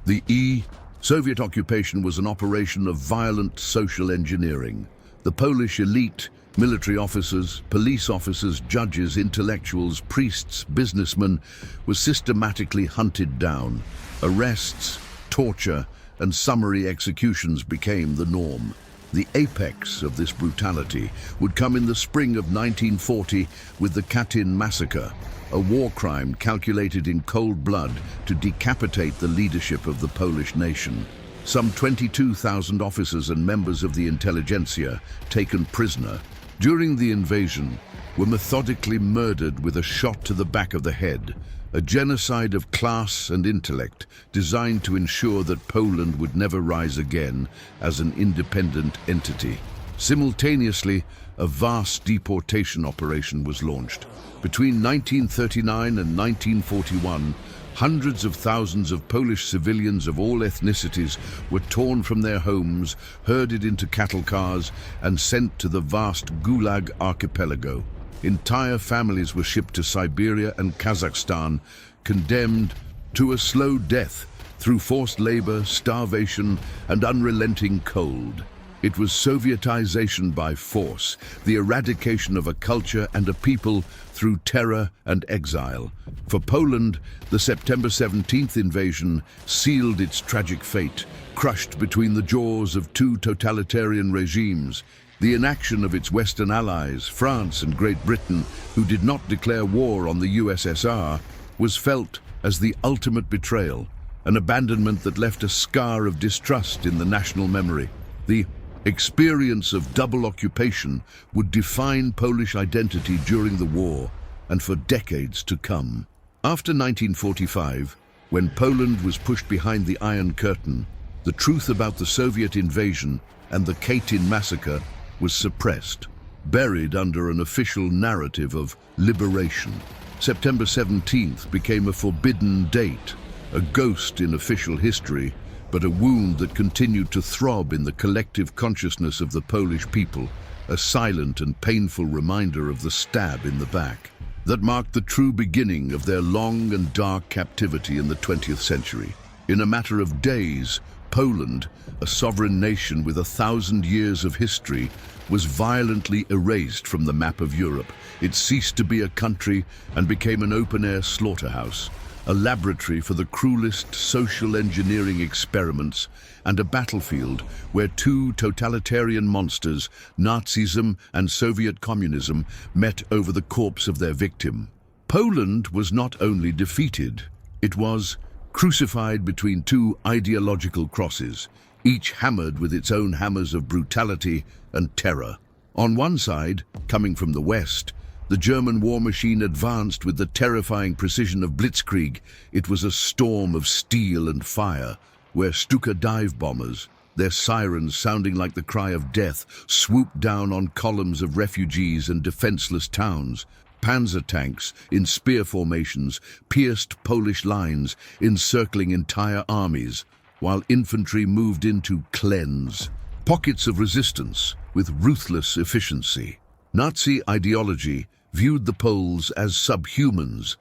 The Soviet occupation was an operation of violent social engineering. The Polish elite, military officers, police officers, judges, intellectuals, priests, businessmen, were systematically hunted down. Arrests, torture, and summary executions became the norm. The apex of this brutality would come in the spring of 1940 with the Katyn massacre, a war crime calculated in cold blood to decapitate the leadership of the Polish nation. Some 22,000 officers and members of the intelligentsia, taken prisoner during the invasion, were methodically murdered with a shot to the back of the head, a genocide of class and intellect designed to ensure that Poland would never rise again as an independent entity. Simultaneously, a vast deportation operation was launched. Between 1939 and 1941, hundreds of thousands of Polish civilians of all ethnicities were torn from their homes, herded into cattle cars, and sent to the vast Gulag archipelago. Entire families were shipped to Siberia and Kazakhstan, condemned to a slow death through forced labor, starvation, and unrelenting cold. It was Sovietization by force, the eradication of a culture and a people through terror and exile. For Poland, the September 17th invasion sealed its tragic fate, crushed between the jaws of two totalitarian regimes. The inaction of its Western allies, France and Great Britain, who did not declare war on the USSR, was felt as the ultimate betrayal, an abandonment that left a scar of distrust in the national memory. The experience of double occupation would define Polish identity during the war and for decades to come. After 1945, when Poland was pushed behind the Iron Curtain, the truth about the Soviet invasion and the Katyn massacre was suppressed, buried under an official narrative of liberation. September 17th became a forbidden date, a ghost in official history, but a wound that continued to throb in the collective consciousness of the Polish people, a silent and painful reminder of the stab in the back that marked the true beginning of their long and dark captivity in the 20th century. In a matter of days, Poland, a sovereign nation with 1,000 years of history, was violently erased from the map of Europe. It ceased to be a country and became an open-air slaughterhouse, a laboratory for the cruelest social engineering experiments, and a battlefield where two totalitarian monsters, Nazism and Soviet communism, met over the corpse of their victim. Poland was not only defeated, it was crucified between two ideological crosses, each hammered with its own hammers of brutality and terror. On one side, coming from the West, the German war machine advanced with the terrifying precision of Blitzkrieg. It was a storm of steel and fire, where Stuka dive bombers, their sirens sounding like the cry of death, swooped down on columns of refugees and defenseless towns. Panzer tanks, in spear formations, pierced Polish lines, encircling entire armies, while infantry moved in to cleanse pockets of resistance with ruthless efficiency. Nazi ideology viewed the Poles as subhumans,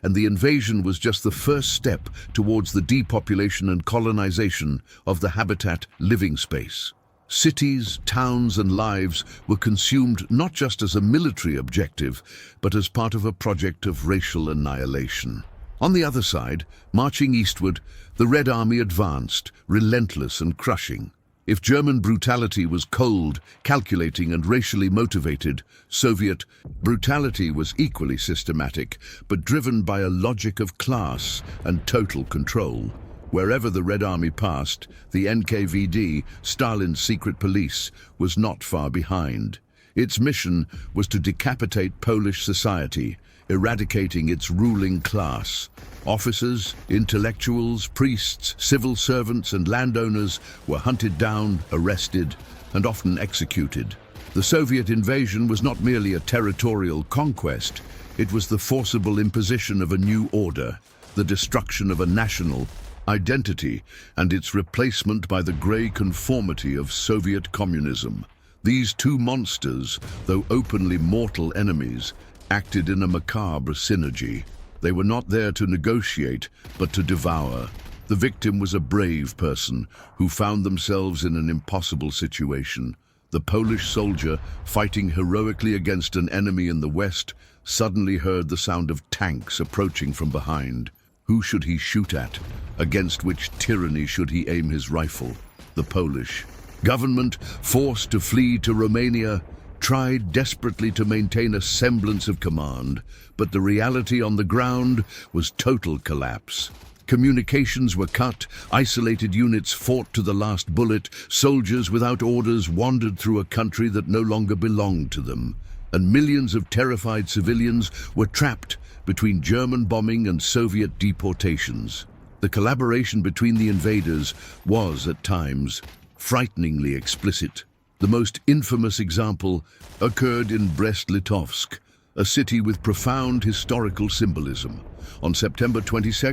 and the invasion was just the first step towards the depopulation and colonization of the habitat living space. Cities, towns, and lives were consumed not just as a military objective, but as part of a project of racial annihilation. On the other side, marching eastward, the Red Army advanced, relentless and crushing. If German brutality was cold, calculating, and racially motivated, Soviet brutality was equally systematic, but driven by a logic of class and total control. Wherever the Red Army passed, the NKVD, Stalin's secret police, was not far behind. Its mission was to decapitate Polish society, eradicating its ruling class. Officers, intellectuals, priests, civil servants, and landowners were hunted down, arrested, and often executed. The Soviet invasion was not merely a territorial conquest, it was the forcible imposition of a new order, the destruction of a national identity, and its replacement by the grey conformity of Soviet communism. These two monsters, though openly mortal enemies, acted in a macabre synergy. They were not there to negotiate, but to devour. The victim was a brave person who found themselves in an impossible situation. The Polish soldier, fighting heroically against an enemy in the west, suddenly heard the sound of tanks approaching from behind. Who should he shoot at? Against which tyranny should he aim his rifle? The Polish government, forced to flee to Romania, tried desperately to maintain a semblance of command, but the reality on the ground was total collapse. Communications were cut, isolated units fought to the last bullet, soldiers without orders wandered through a country that no longer belonged to them, and millions of terrified civilians were trapped between German bombing and Soviet deportations. The collaboration between the invaders was, at times, frighteningly explicit. The most infamous example occurred in Brest-Litovsk, a city with profound historical symbolism. On September 22,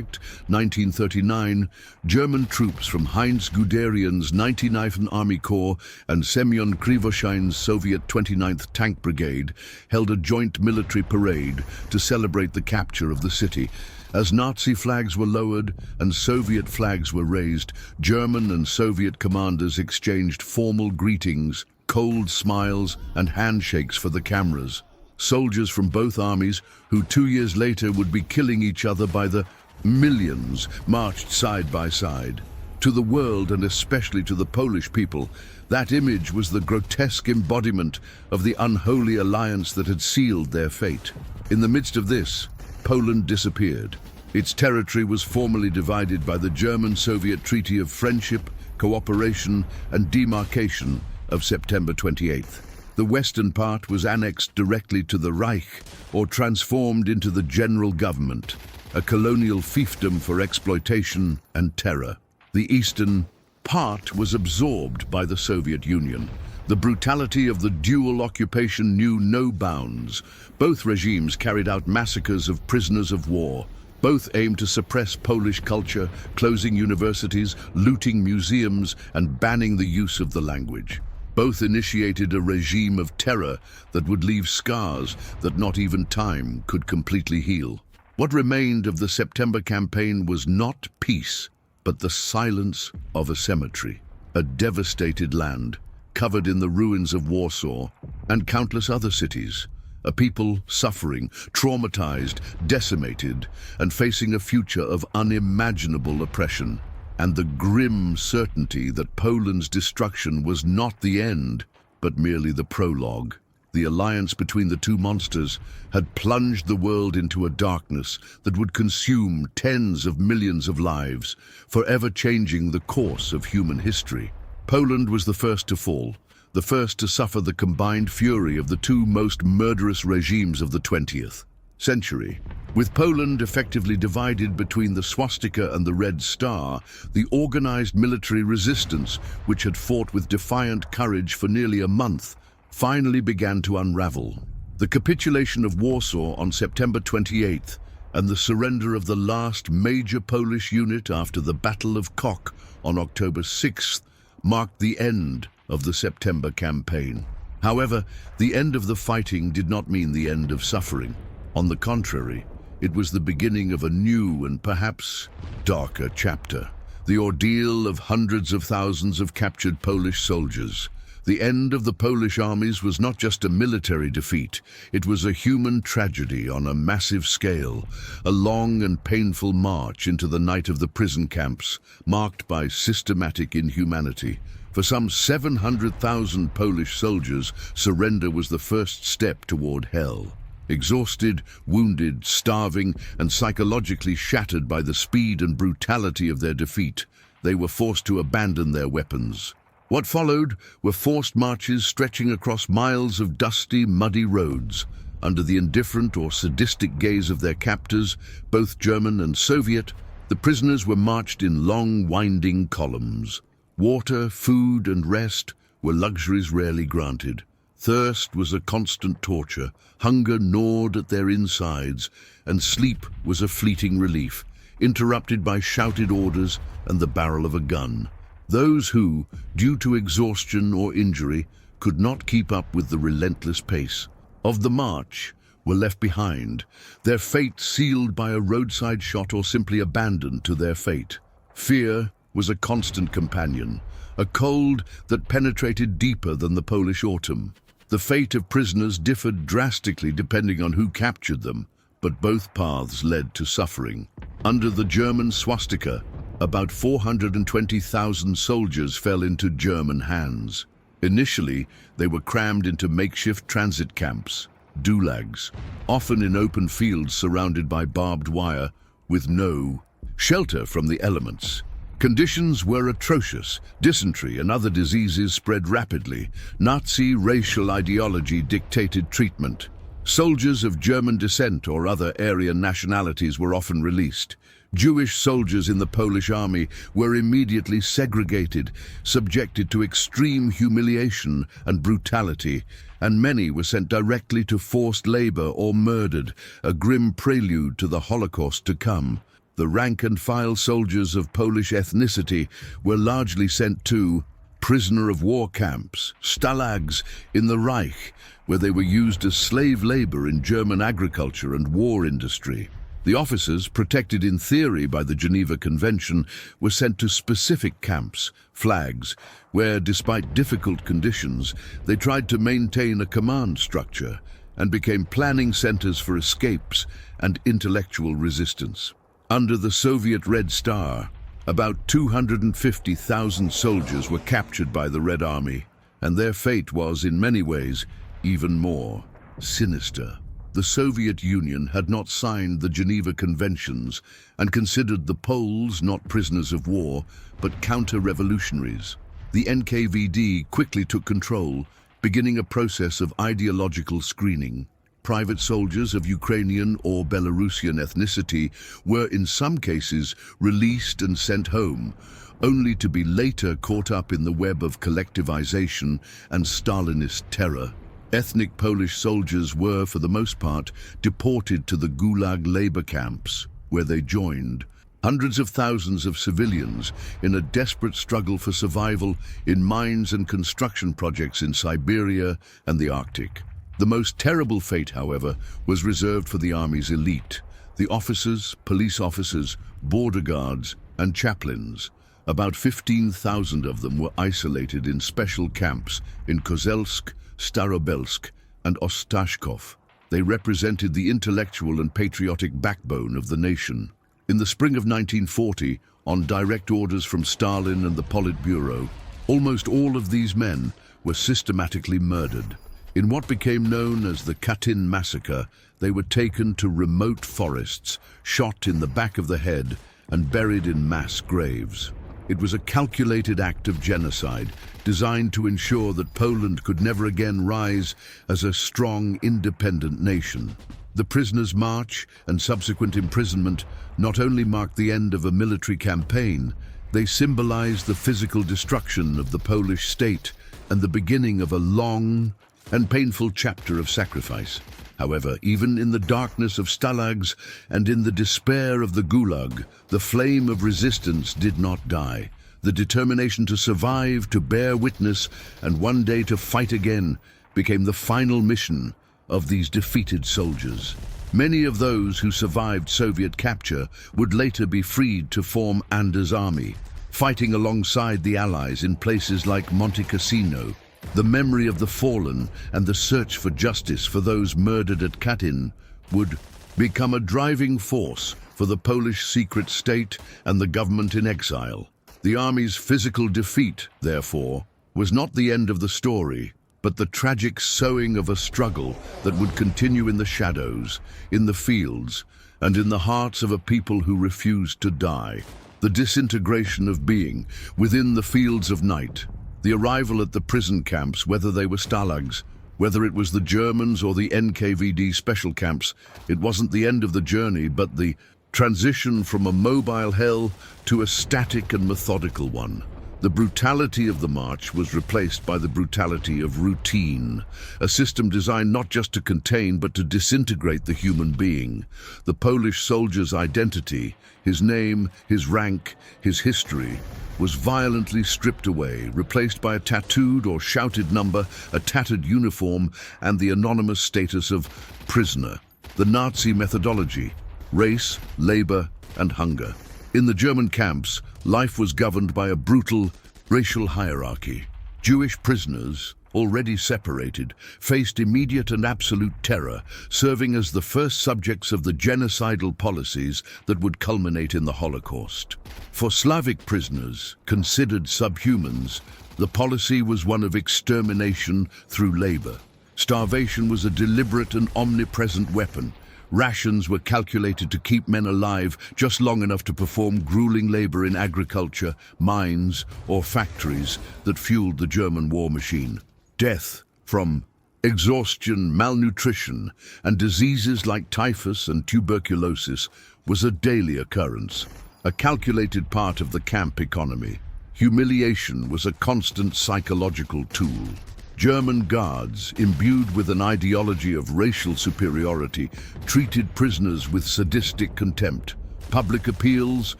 1939, German troops from Heinz Guderian's 99th Army Corps and Semyon Krivoshin's Soviet 29th Tank Brigade held a joint military parade to celebrate the capture of the city. As Nazi flags were lowered and Soviet flags were raised, German and Soviet commanders exchanged formal greetings, cold smiles, and handshakes for the cameras. Soldiers from both armies, who 2 years later would be killing each other by the millions, marched side by side. To the world, and especially to the Polish people, that image was the grotesque embodiment of the unholy alliance that had sealed their fate. In the midst of this, Poland disappeared. Its territory was formally divided by the German-Soviet Treaty of Friendship, Cooperation, and Demarcation of September 28th. The western part was annexed directly to the Reich or transformed into the general government, a colonial fiefdom for exploitation and terror. The eastern part was absorbed by the Soviet Union. The brutality of the dual occupation knew no bounds. Both regimes carried out massacres of prisoners of war. Both aimed to suppress Polish culture, closing universities, looting museums, and banning the use of the language. Both initiated a regime of terror that would leave scars that not even time could completely heal. What remained of the September campaign was not peace, but the silence of a cemetery, a devastated land, covered in the ruins of Warsaw and countless other cities, a people suffering, traumatized, decimated, and facing a future of unimaginable oppression. And the grim certainty that Poland's destruction was not the end, but merely the prologue. The alliance between the two monsters had plunged the world into a darkness that would consume tens of millions of lives, forever changing the course of human history. Poland was the first to fall, the first to suffer the combined fury of the two most murderous regimes of the 20th century. With Poland effectively divided between the swastika and the Red Star, the organized military resistance, which had fought with defiant courage for nearly a month, finally began to unravel. The capitulation of Warsaw on September 28th and the surrender of the last major Polish unit after the Battle of Kock on October 6th marked the end of the September campaign. However, the end of the fighting did not mean the end of suffering. On the contrary, it was the beginning of a new and perhaps darker chapter. The ordeal of hundreds of thousands of captured Polish soldiers. The end of the Polish armies was not just a military defeat, it was a human tragedy on a massive scale, a long and painful march into the night of the prison camps, marked by systematic inhumanity. For some 700,000 Polish soldiers, surrender was the first step toward hell. Exhausted, wounded, starving, and psychologically shattered by the speed and brutality of their defeat, they were forced to abandon their weapons. What followed were forced marches stretching across miles of dusty, muddy roads. Under the indifferent or sadistic gaze of their captors, both German and Soviet, the prisoners were marched in long, winding columns. Water, food, and rest were luxuries rarely granted. Thirst was a constant torture, hunger gnawed at their insides, and sleep was a fleeting relief, interrupted by shouted orders and the barrel of a gun. Those who, due to exhaustion or injury, could not keep up with the relentless pace of the march were left behind, their fate sealed by a roadside shot or simply abandoned to their fate. Fear was a constant companion, a cold that penetrated deeper than the Polish autumn. The fate of prisoners differed drastically depending on who captured them, but both paths led to suffering. Under the German swastika, about 420,000 soldiers fell into German hands. Initially, they were crammed into makeshift transit camps, gulags, often in open fields surrounded by barbed wire, with no shelter from the elements. Conditions were atrocious. Dysentery and other diseases spread rapidly. Nazi racial ideology dictated treatment. Soldiers of German descent or other Aryan nationalities were often released. Jewish soldiers in the Polish army were immediately segregated, subjected to extreme humiliation and brutality, and many were sent directly to forced labor or murdered, a grim prelude to the Holocaust to come. The rank-and-file soldiers of Polish ethnicity were largely sent to prisoner-of-war camps, stalags, in the Reich, where they were used as slave labor in German agriculture and war industry. The officers, protected in theory by the Geneva Convention, were sent to specific camps, flags, where, despite difficult conditions, they tried to maintain a command structure and became planning centers for escapes and intellectual resistance. Under the Soviet Red Star, about 250,000 soldiers were captured by the Red Army, and their fate was, in many ways, even more sinister. The Soviet Union had not signed the Geneva Conventions and considered the Poles not prisoners of war, but counter-revolutionaries. The NKVD quickly took control, beginning a process of ideological screening. Private soldiers of Ukrainian or Belarusian ethnicity were in some cases released and sent home, only to be later caught up in the web of collectivization and Stalinist terror. Ethnic Polish soldiers were, for the most part, deported to the Gulag labor camps, where they joined hundreds of thousands of civilians in a desperate struggle for survival in mines and construction projects in Siberia and the Arctic. The most terrible fate, however, was reserved for the army's elite, the officers, police officers, border guards, and chaplains. About 15,000 of them were isolated in special camps in Kozelsk, Starobelsk, and Ostashkov. They represented the intellectual and patriotic backbone of the nation. In the spring of 1940, on direct orders from Stalin and the Politburo, almost all of these men were systematically murdered. In what became known as the Katyn massacre, they were taken to remote forests, shot in the back of the head, and buried in mass graves. It was a calculated act of genocide, designed to ensure that Poland could never again rise as a strong, independent nation. The prisoners' march and subsequent imprisonment not only marked the end of a military campaign, they symbolized the physical destruction of the Polish state and the beginning of a long and painful chapter of sacrifice. However, even in the darkness of stalags and in the despair of the Gulag, the flame of resistance did not die. The determination to survive, to bear witness, and one day to fight again became the final mission of these defeated soldiers. Many of those who survived Soviet capture would later be freed to form Anders' army, fighting alongside the Allies in places like Monte Cassino. The memory of the fallen and the search for justice for those murdered at Katyn would become a driving force for the Polish secret state and the government in exile. The army's physical defeat, therefore, was not the end of the story, but the tragic sowing of a struggle that would continue in the shadows, in the fields, and in the hearts of a people who refused to die. The disintegration of being within the fields of night, the arrival at the prison camps, whether they were stalags, whether it was the Germans or the NKVD special camps, it wasn't the end of the journey, but the transition from a mobile hell to a static and methodical one. The brutality of the march was replaced by the brutality of routine, a system designed not just to contain but to disintegrate the human being. The Polish soldier's identity, his name, his rank, his history, was violently stripped away, replaced by a tattooed or shouted number, a tattered uniform, and the anonymous status of prisoner. The Nazi methodology: race, labor, and hunger. In the German camps, life was governed by a brutal racial hierarchy. Jewish prisoners, already separated, faced immediate and absolute terror, serving as the first subjects of the genocidal policies that would culminate in the Holocaust. For Slavic prisoners, considered subhumans, the policy was one of extermination through labor. Starvation was a deliberate and omnipresent weapon. Rations were calculated to keep men alive just long enough to perform grueling labor in agriculture, mines, or factories that fueled the German war machine. Death from exhaustion, malnutrition, and diseases like typhus and tuberculosis was a daily occurrence, a calculated part of the camp economy. Humiliation was a constant psychological tool. German guards, imbued with an ideology of racial superiority, treated prisoners with sadistic contempt. Public appeals,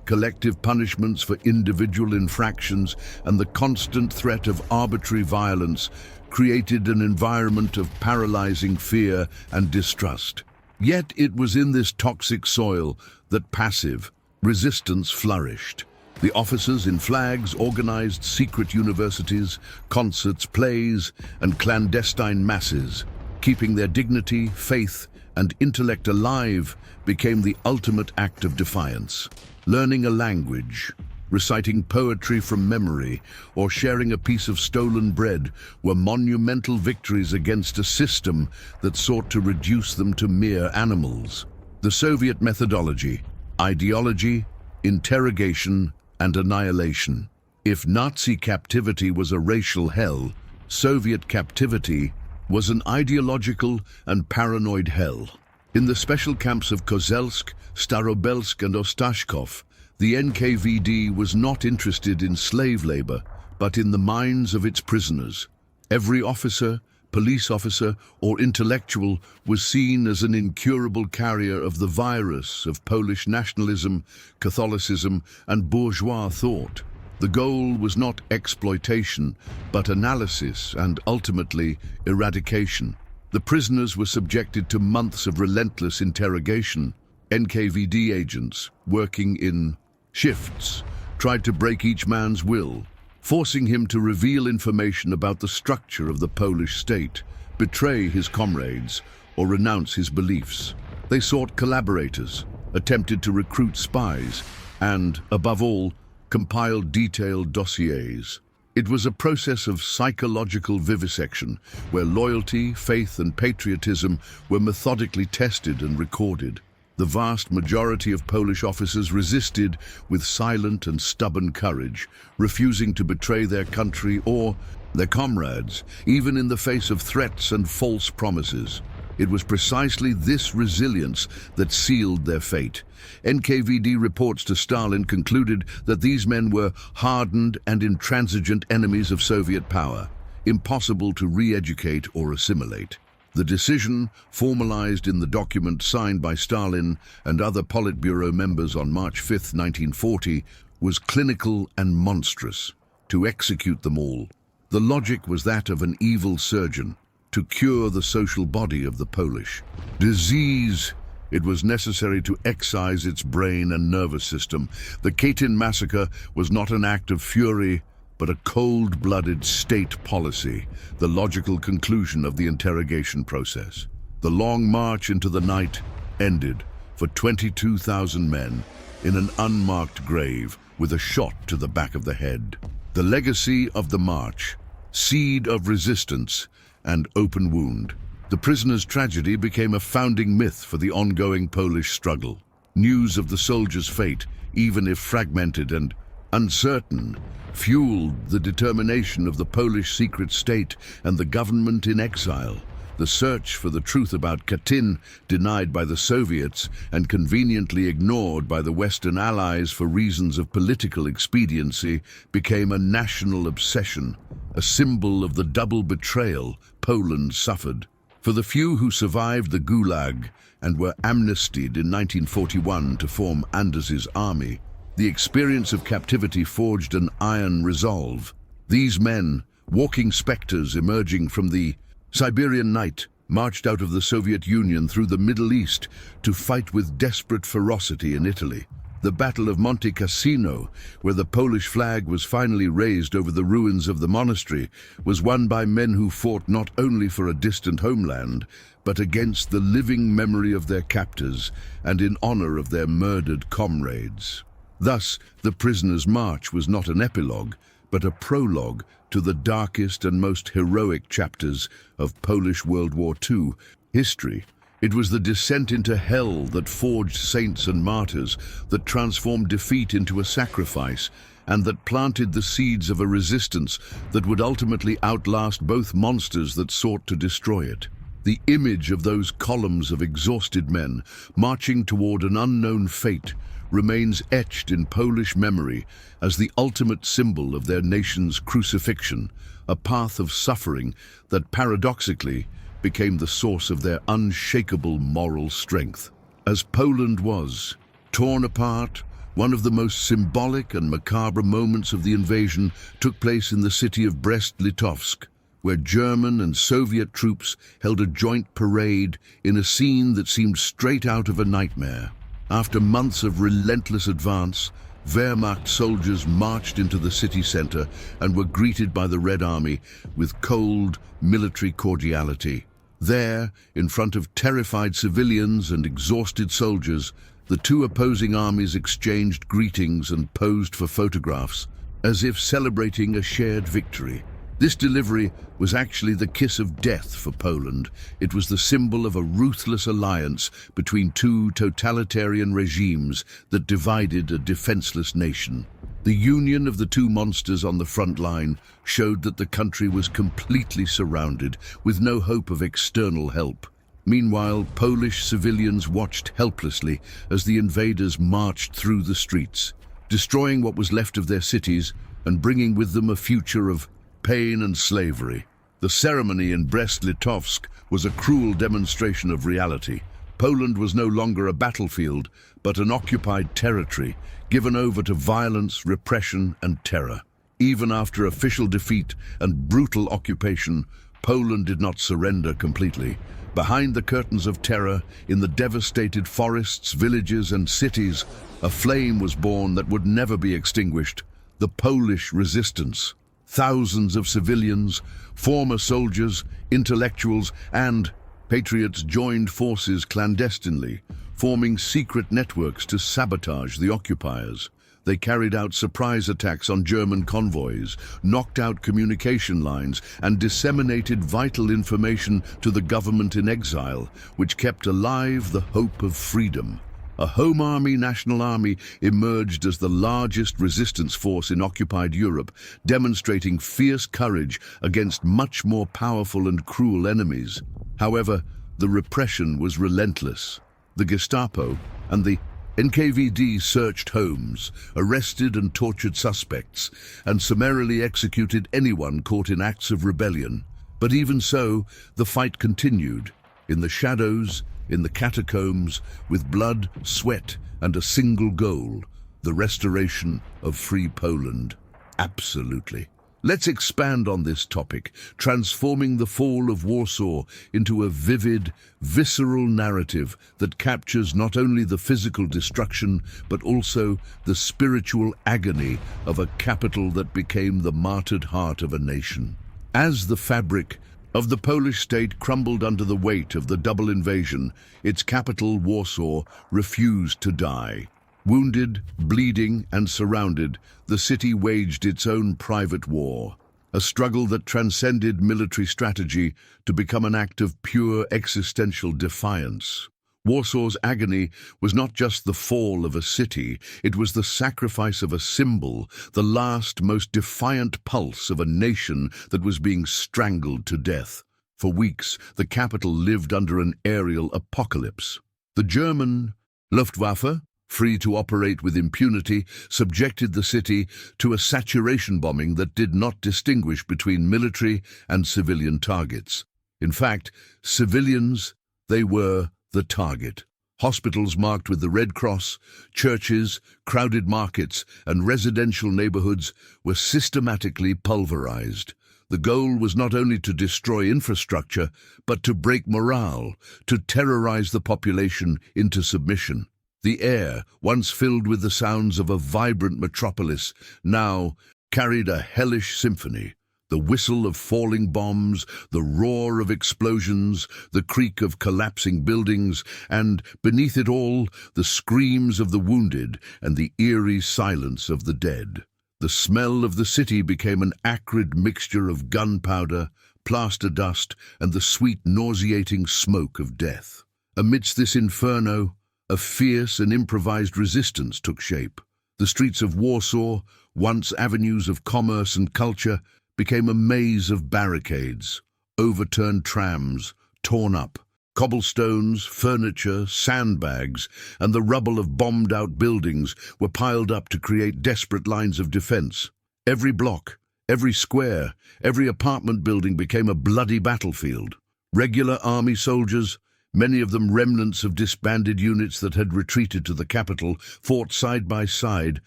collective punishments for individual infractions, and the constant threat of arbitrary violence created an environment of paralyzing fear and distrust. Yet it was in this toxic soil that passive resistance flourished. The officers in flags organized secret universities, concerts, plays, and clandestine masses. Keeping their dignity, faith, and intellect alive became the ultimate act of defiance. Learning a language, reciting poetry from memory, or sharing a piece of stolen bread were monumental victories against a system that sought to reduce them to mere animals. The Soviet methodology: ideology, interrogation, and annihilation. If Nazi captivity was a racial hell, Soviet captivity was an ideological and paranoid hell. In the special camps of Kozelsk, Starobelsk, and Ostashkov, the NKVD was not interested in slave labor, but in the minds of its prisoners. Every officer, police officer, or intellectual was seen as an incurable carrier of the virus of Polish nationalism, Catholicism, and bourgeois thought. The goal was not exploitation, but analysis and, ultimately, eradication. The prisoners were subjected to months of relentless interrogation. NKVD agents, working in shifts, tried to break each man's will, forcing him to reveal information about the structure of the Polish state, betray his comrades, or renounce his beliefs. They sought collaborators, attempted to recruit spies, and, above all, compiled detailed dossiers. It was a process of psychological vivisection, where loyalty, faith, and patriotism were methodically tested and recorded. The vast majority of Polish officers resisted with silent and stubborn courage, refusing to betray their country or their comrades, even in the face of threats and false promises. It was precisely this resilience that sealed their fate. NKVD reports to Stalin concluded that these men were hardened and intransigent enemies of Soviet power, impossible to re-educate or assimilate. The decision, formalized in the document signed by Stalin and other Politburo members on March 5, 1940, was clinical and monstrous: to execute them all. The logic was that of an evil surgeon. to cure the social body of the Polish. Disease. It was necessary to excise its brain and nervous system. The Katyn massacre was not an act of fury, but a cold-blooded state policy, the logical conclusion of the interrogation process. The long march into the night ended for 22,000 men in an unmarked grave with a shot to the back of the head. The legacy of the march, seed of resistance and open wound. The prisoner's tragedy became a founding myth for the ongoing Polish struggle. News of the soldiers' fate, even if fragmented and uncertain, fueled the determination of the Polish secret state and the government in exile. The search for the truth about Katyn, denied by the Soviets and conveniently ignored by the Western Allies for reasons of political expediency, became a national obsession, a symbol of the double betrayal Poland suffered. For the few who survived the Gulag and were amnestied in 1941 to form Anders's army, the experience of captivity forged an iron resolve. These men, walking specters emerging from the Siberian night, marched out of the Soviet Union through the Middle East to fight with desperate ferocity in Italy. The Battle of Monte Cassino, where the Polish flag was finally raised over the ruins of the monastery, was won by men who fought not only for a distant homeland, but against the living memory of their captors and in honor of their murdered comrades. Thus, the prisoners' march was not an epilogue, but a prologue to the darkest and most heroic chapters of Polish World War II history. It was the descent into hell that forged saints and martyrs, that transformed defeat into a sacrifice, and that planted the seeds of a resistance that would ultimately outlast both monsters that sought to destroy it. The image of those columns of exhausted men marching toward an unknown fate remains etched in Polish memory as the ultimate symbol of their nation's crucifixion, a path of suffering that paradoxically became the source of their unshakable moral strength. As Poland was torn apart, one of the most symbolic and macabre moments of the invasion took place in the city of Brest-Litovsk, where German and Soviet troops held a joint parade in a scene that seemed straight out of a nightmare. After months of relentless advance, Wehrmacht soldiers marched into the city center and were greeted by the Red Army with cold, military cordiality. There, in front of terrified civilians and exhausted soldiers, the two opposing armies exchanged greetings and posed for photographs, as if celebrating a shared victory. This delivery was actually the kiss of death for Poland. It was the symbol of a ruthless alliance between two totalitarian regimes that divided a defenseless nation. The union of the two monsters on the front line showed that the country was completely surrounded, with no hope of external help. Meanwhile, Polish civilians watched helplessly as the invaders marched through the streets, destroying what was left of their cities and bringing with them a future of pain and slavery. The ceremony in Brest-Litovsk was a cruel demonstration of reality. Poland was no longer a battlefield, but an occupied territory, given over to violence, repression, and terror. Even after official defeat and brutal occupation, Poland did not surrender completely. Behind the curtains of terror, in the devastated forests, villages, and cities, a flame was born that would never be extinguished: the Polish resistance. Thousands of civilians, former soldiers, intellectuals, and patriots joined forces clandestinely, forming secret networks to sabotage the occupiers. They carried out surprise attacks on German convoys, knocked out communication lines, and disseminated vital information to the government in exile, which kept alive the hope of freedom. A Home Army, National Army, emerged as the largest resistance force in occupied Europe, demonstrating fierce courage against much more powerful and cruel enemies. However, the repression was relentless. The Gestapo and the NKVD searched homes, arrested and tortured suspects, and summarily executed anyone caught in acts of rebellion. But even so, the fight continued, in the shadows, in the catacombs, with blood, sweat, and a single goal: the restoration of free Poland. Absolutely. Let's expand on this topic, transforming the fall of Warsaw into a vivid, visceral narrative that captures not only the physical destruction, but also the spiritual agony of a capital that became the martyred heart of a nation. As the fabric of the Polish state crumbled under the weight of the double invasion, its capital, Warsaw, refused to die. Wounded, bleeding, and surrounded, the city waged its own private war, a struggle that transcended military strategy to become an act of pure existential defiance. Warsaw's agony was not just the fall of a city, it was the sacrifice of a symbol, the last, most defiant pulse of a nation that was being strangled to death. For weeks, the capital lived under an aerial apocalypse. The German Luftwaffe, free to operate with impunity, subjected the city to a saturation bombing that did not distinguish between military and civilian targets. In fact, civilians, they were the target. Hospitals marked with the Red Cross, churches, crowded markets, and residential neighborhoods were systematically pulverized. The goal was not only to destroy infrastructure, but to break morale, to terrorize the population into submission. The air, once filled with the sounds of a vibrant metropolis, now carried a hellish symphony. The whistle of falling bombs, the roar of explosions, the creak of collapsing buildings, and, beneath it all, the screams of the wounded and the eerie silence of the dead. The smell of the city became an acrid mixture of gunpowder, plaster dust, and the sweet, nauseating smoke of death. Amidst this inferno, a fierce and improvised resistance took shape. The streets of Warsaw, once avenues of commerce and culture, became a maze of barricades. Overturned trams, torn up, cobblestones, furniture, sandbags, and the rubble of bombed-out buildings were piled up to create desperate lines of defense. Every block, every square, every apartment building became a bloody battlefield. Regular army soldiers, many of them remnants of disbanded units that had retreated to the capital, fought side by side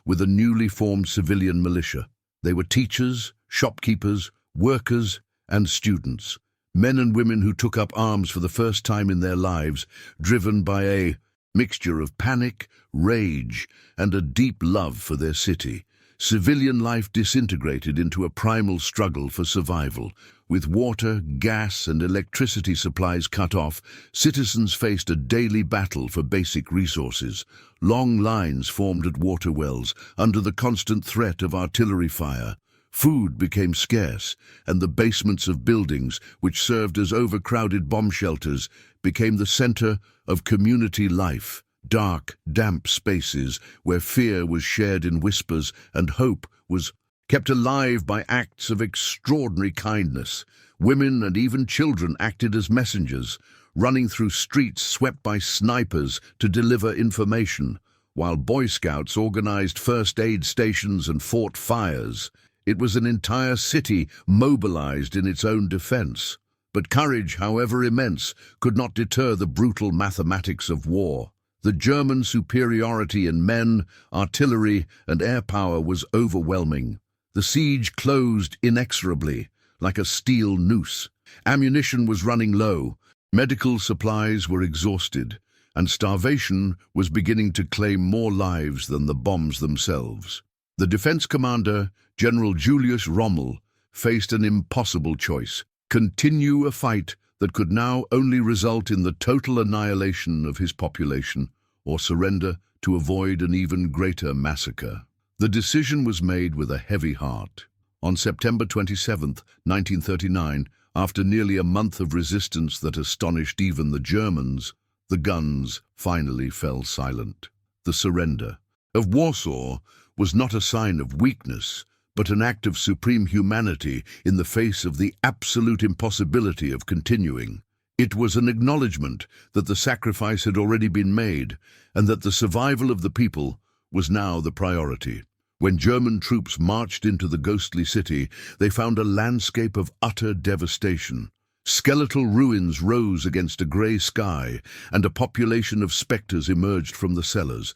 with a newly formed civilian militia. They were teachers, shopkeepers, workers, and students, men and women who took up arms for the first time in their lives, driven by a mixture of panic, rage, and a deep love for their city. Civilian life disintegrated into a primal struggle for survival. With water, gas, and electricity supplies cut off, citizens faced a daily battle for basic resources. Long lines formed at water wells under the constant threat of artillery fire. Food became scarce, and the basements of buildings, which served as overcrowded bomb shelters, became the center of community life. Dark, damp spaces where fear was shared in whispers and hope was kept alive by acts of extraordinary kindness. Women and even children acted as messengers, running through streets swept by snipers to deliver information, while Boy Scouts organized first aid stations and fought fires. It was an entire city mobilized in its own defense. But courage, however immense, could not deter the brutal mathematics of war. The German superiority in men, artillery, and air power was overwhelming. The siege closed inexorably, like a steel noose. Ammunition was running low, medical supplies were exhausted, and starvation was beginning to claim more lives than the bombs themselves. The defense commander, General Julius Rommel, faced an impossible choice: continue a fight that could now only result in the total annihilation of his population, or surrender to avoid an even greater massacre. The decision was made with a heavy heart. On September 27, 1939, after nearly a month of resistance that astonished even the Germans, the guns finally fell silent. The surrender of Warsaw was not a sign of weakness, but an act of supreme humanity in the face of the absolute impossibility of continuing. It was an acknowledgement that the sacrifice had already been made and that the survival of the people was now the priority. When German troops marched into the ghostly city, they found a landscape of utter devastation. Skeletal ruins rose against a grey sky, and a population of spectres emerged from the cellars,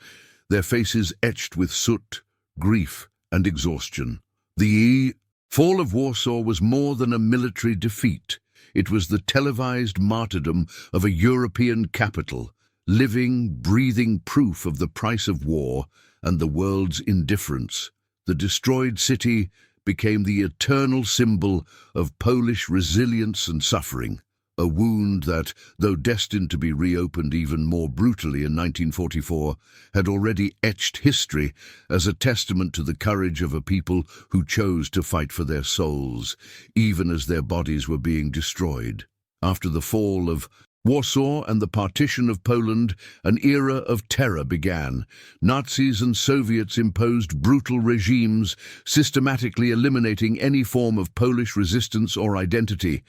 their faces etched with soot, grief, and exhaustion. The Fall of Warsaw was more than a military defeat. It was the televised martyrdom of a European capital, living, breathing proof of the price of war and the world's indifference. The destroyed city became the eternal symbol of Polish resilience and suffering, a wound that, though destined to be reopened even more brutally in 1944, had already etched history as a testament to the courage of a people who chose to fight for their souls, even as their bodies were being destroyed. After the fall of Warsaw and the partition of Poland, an era of terror began. Nazis and Soviets imposed brutal regimes, systematically eliminating any form of Polish resistance or identity.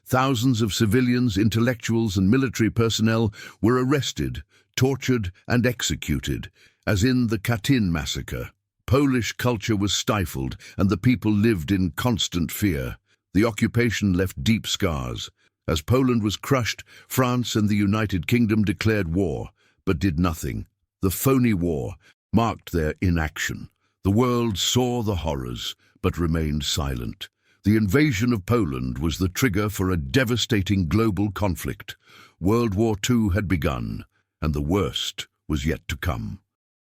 Thousands of civilians, intellectuals, and military personnel were arrested, tortured, and executed, as in the Katyn massacre. Polish culture was stifled, and the people lived in constant fear. The occupation left deep scars. As Poland was crushed, France and the United Kingdom declared war, but did nothing. The phony war marked their inaction. The world saw the horrors, but remained silent. The invasion of Poland was the trigger for a devastating global conflict. World War II had begun, and the worst was yet to come.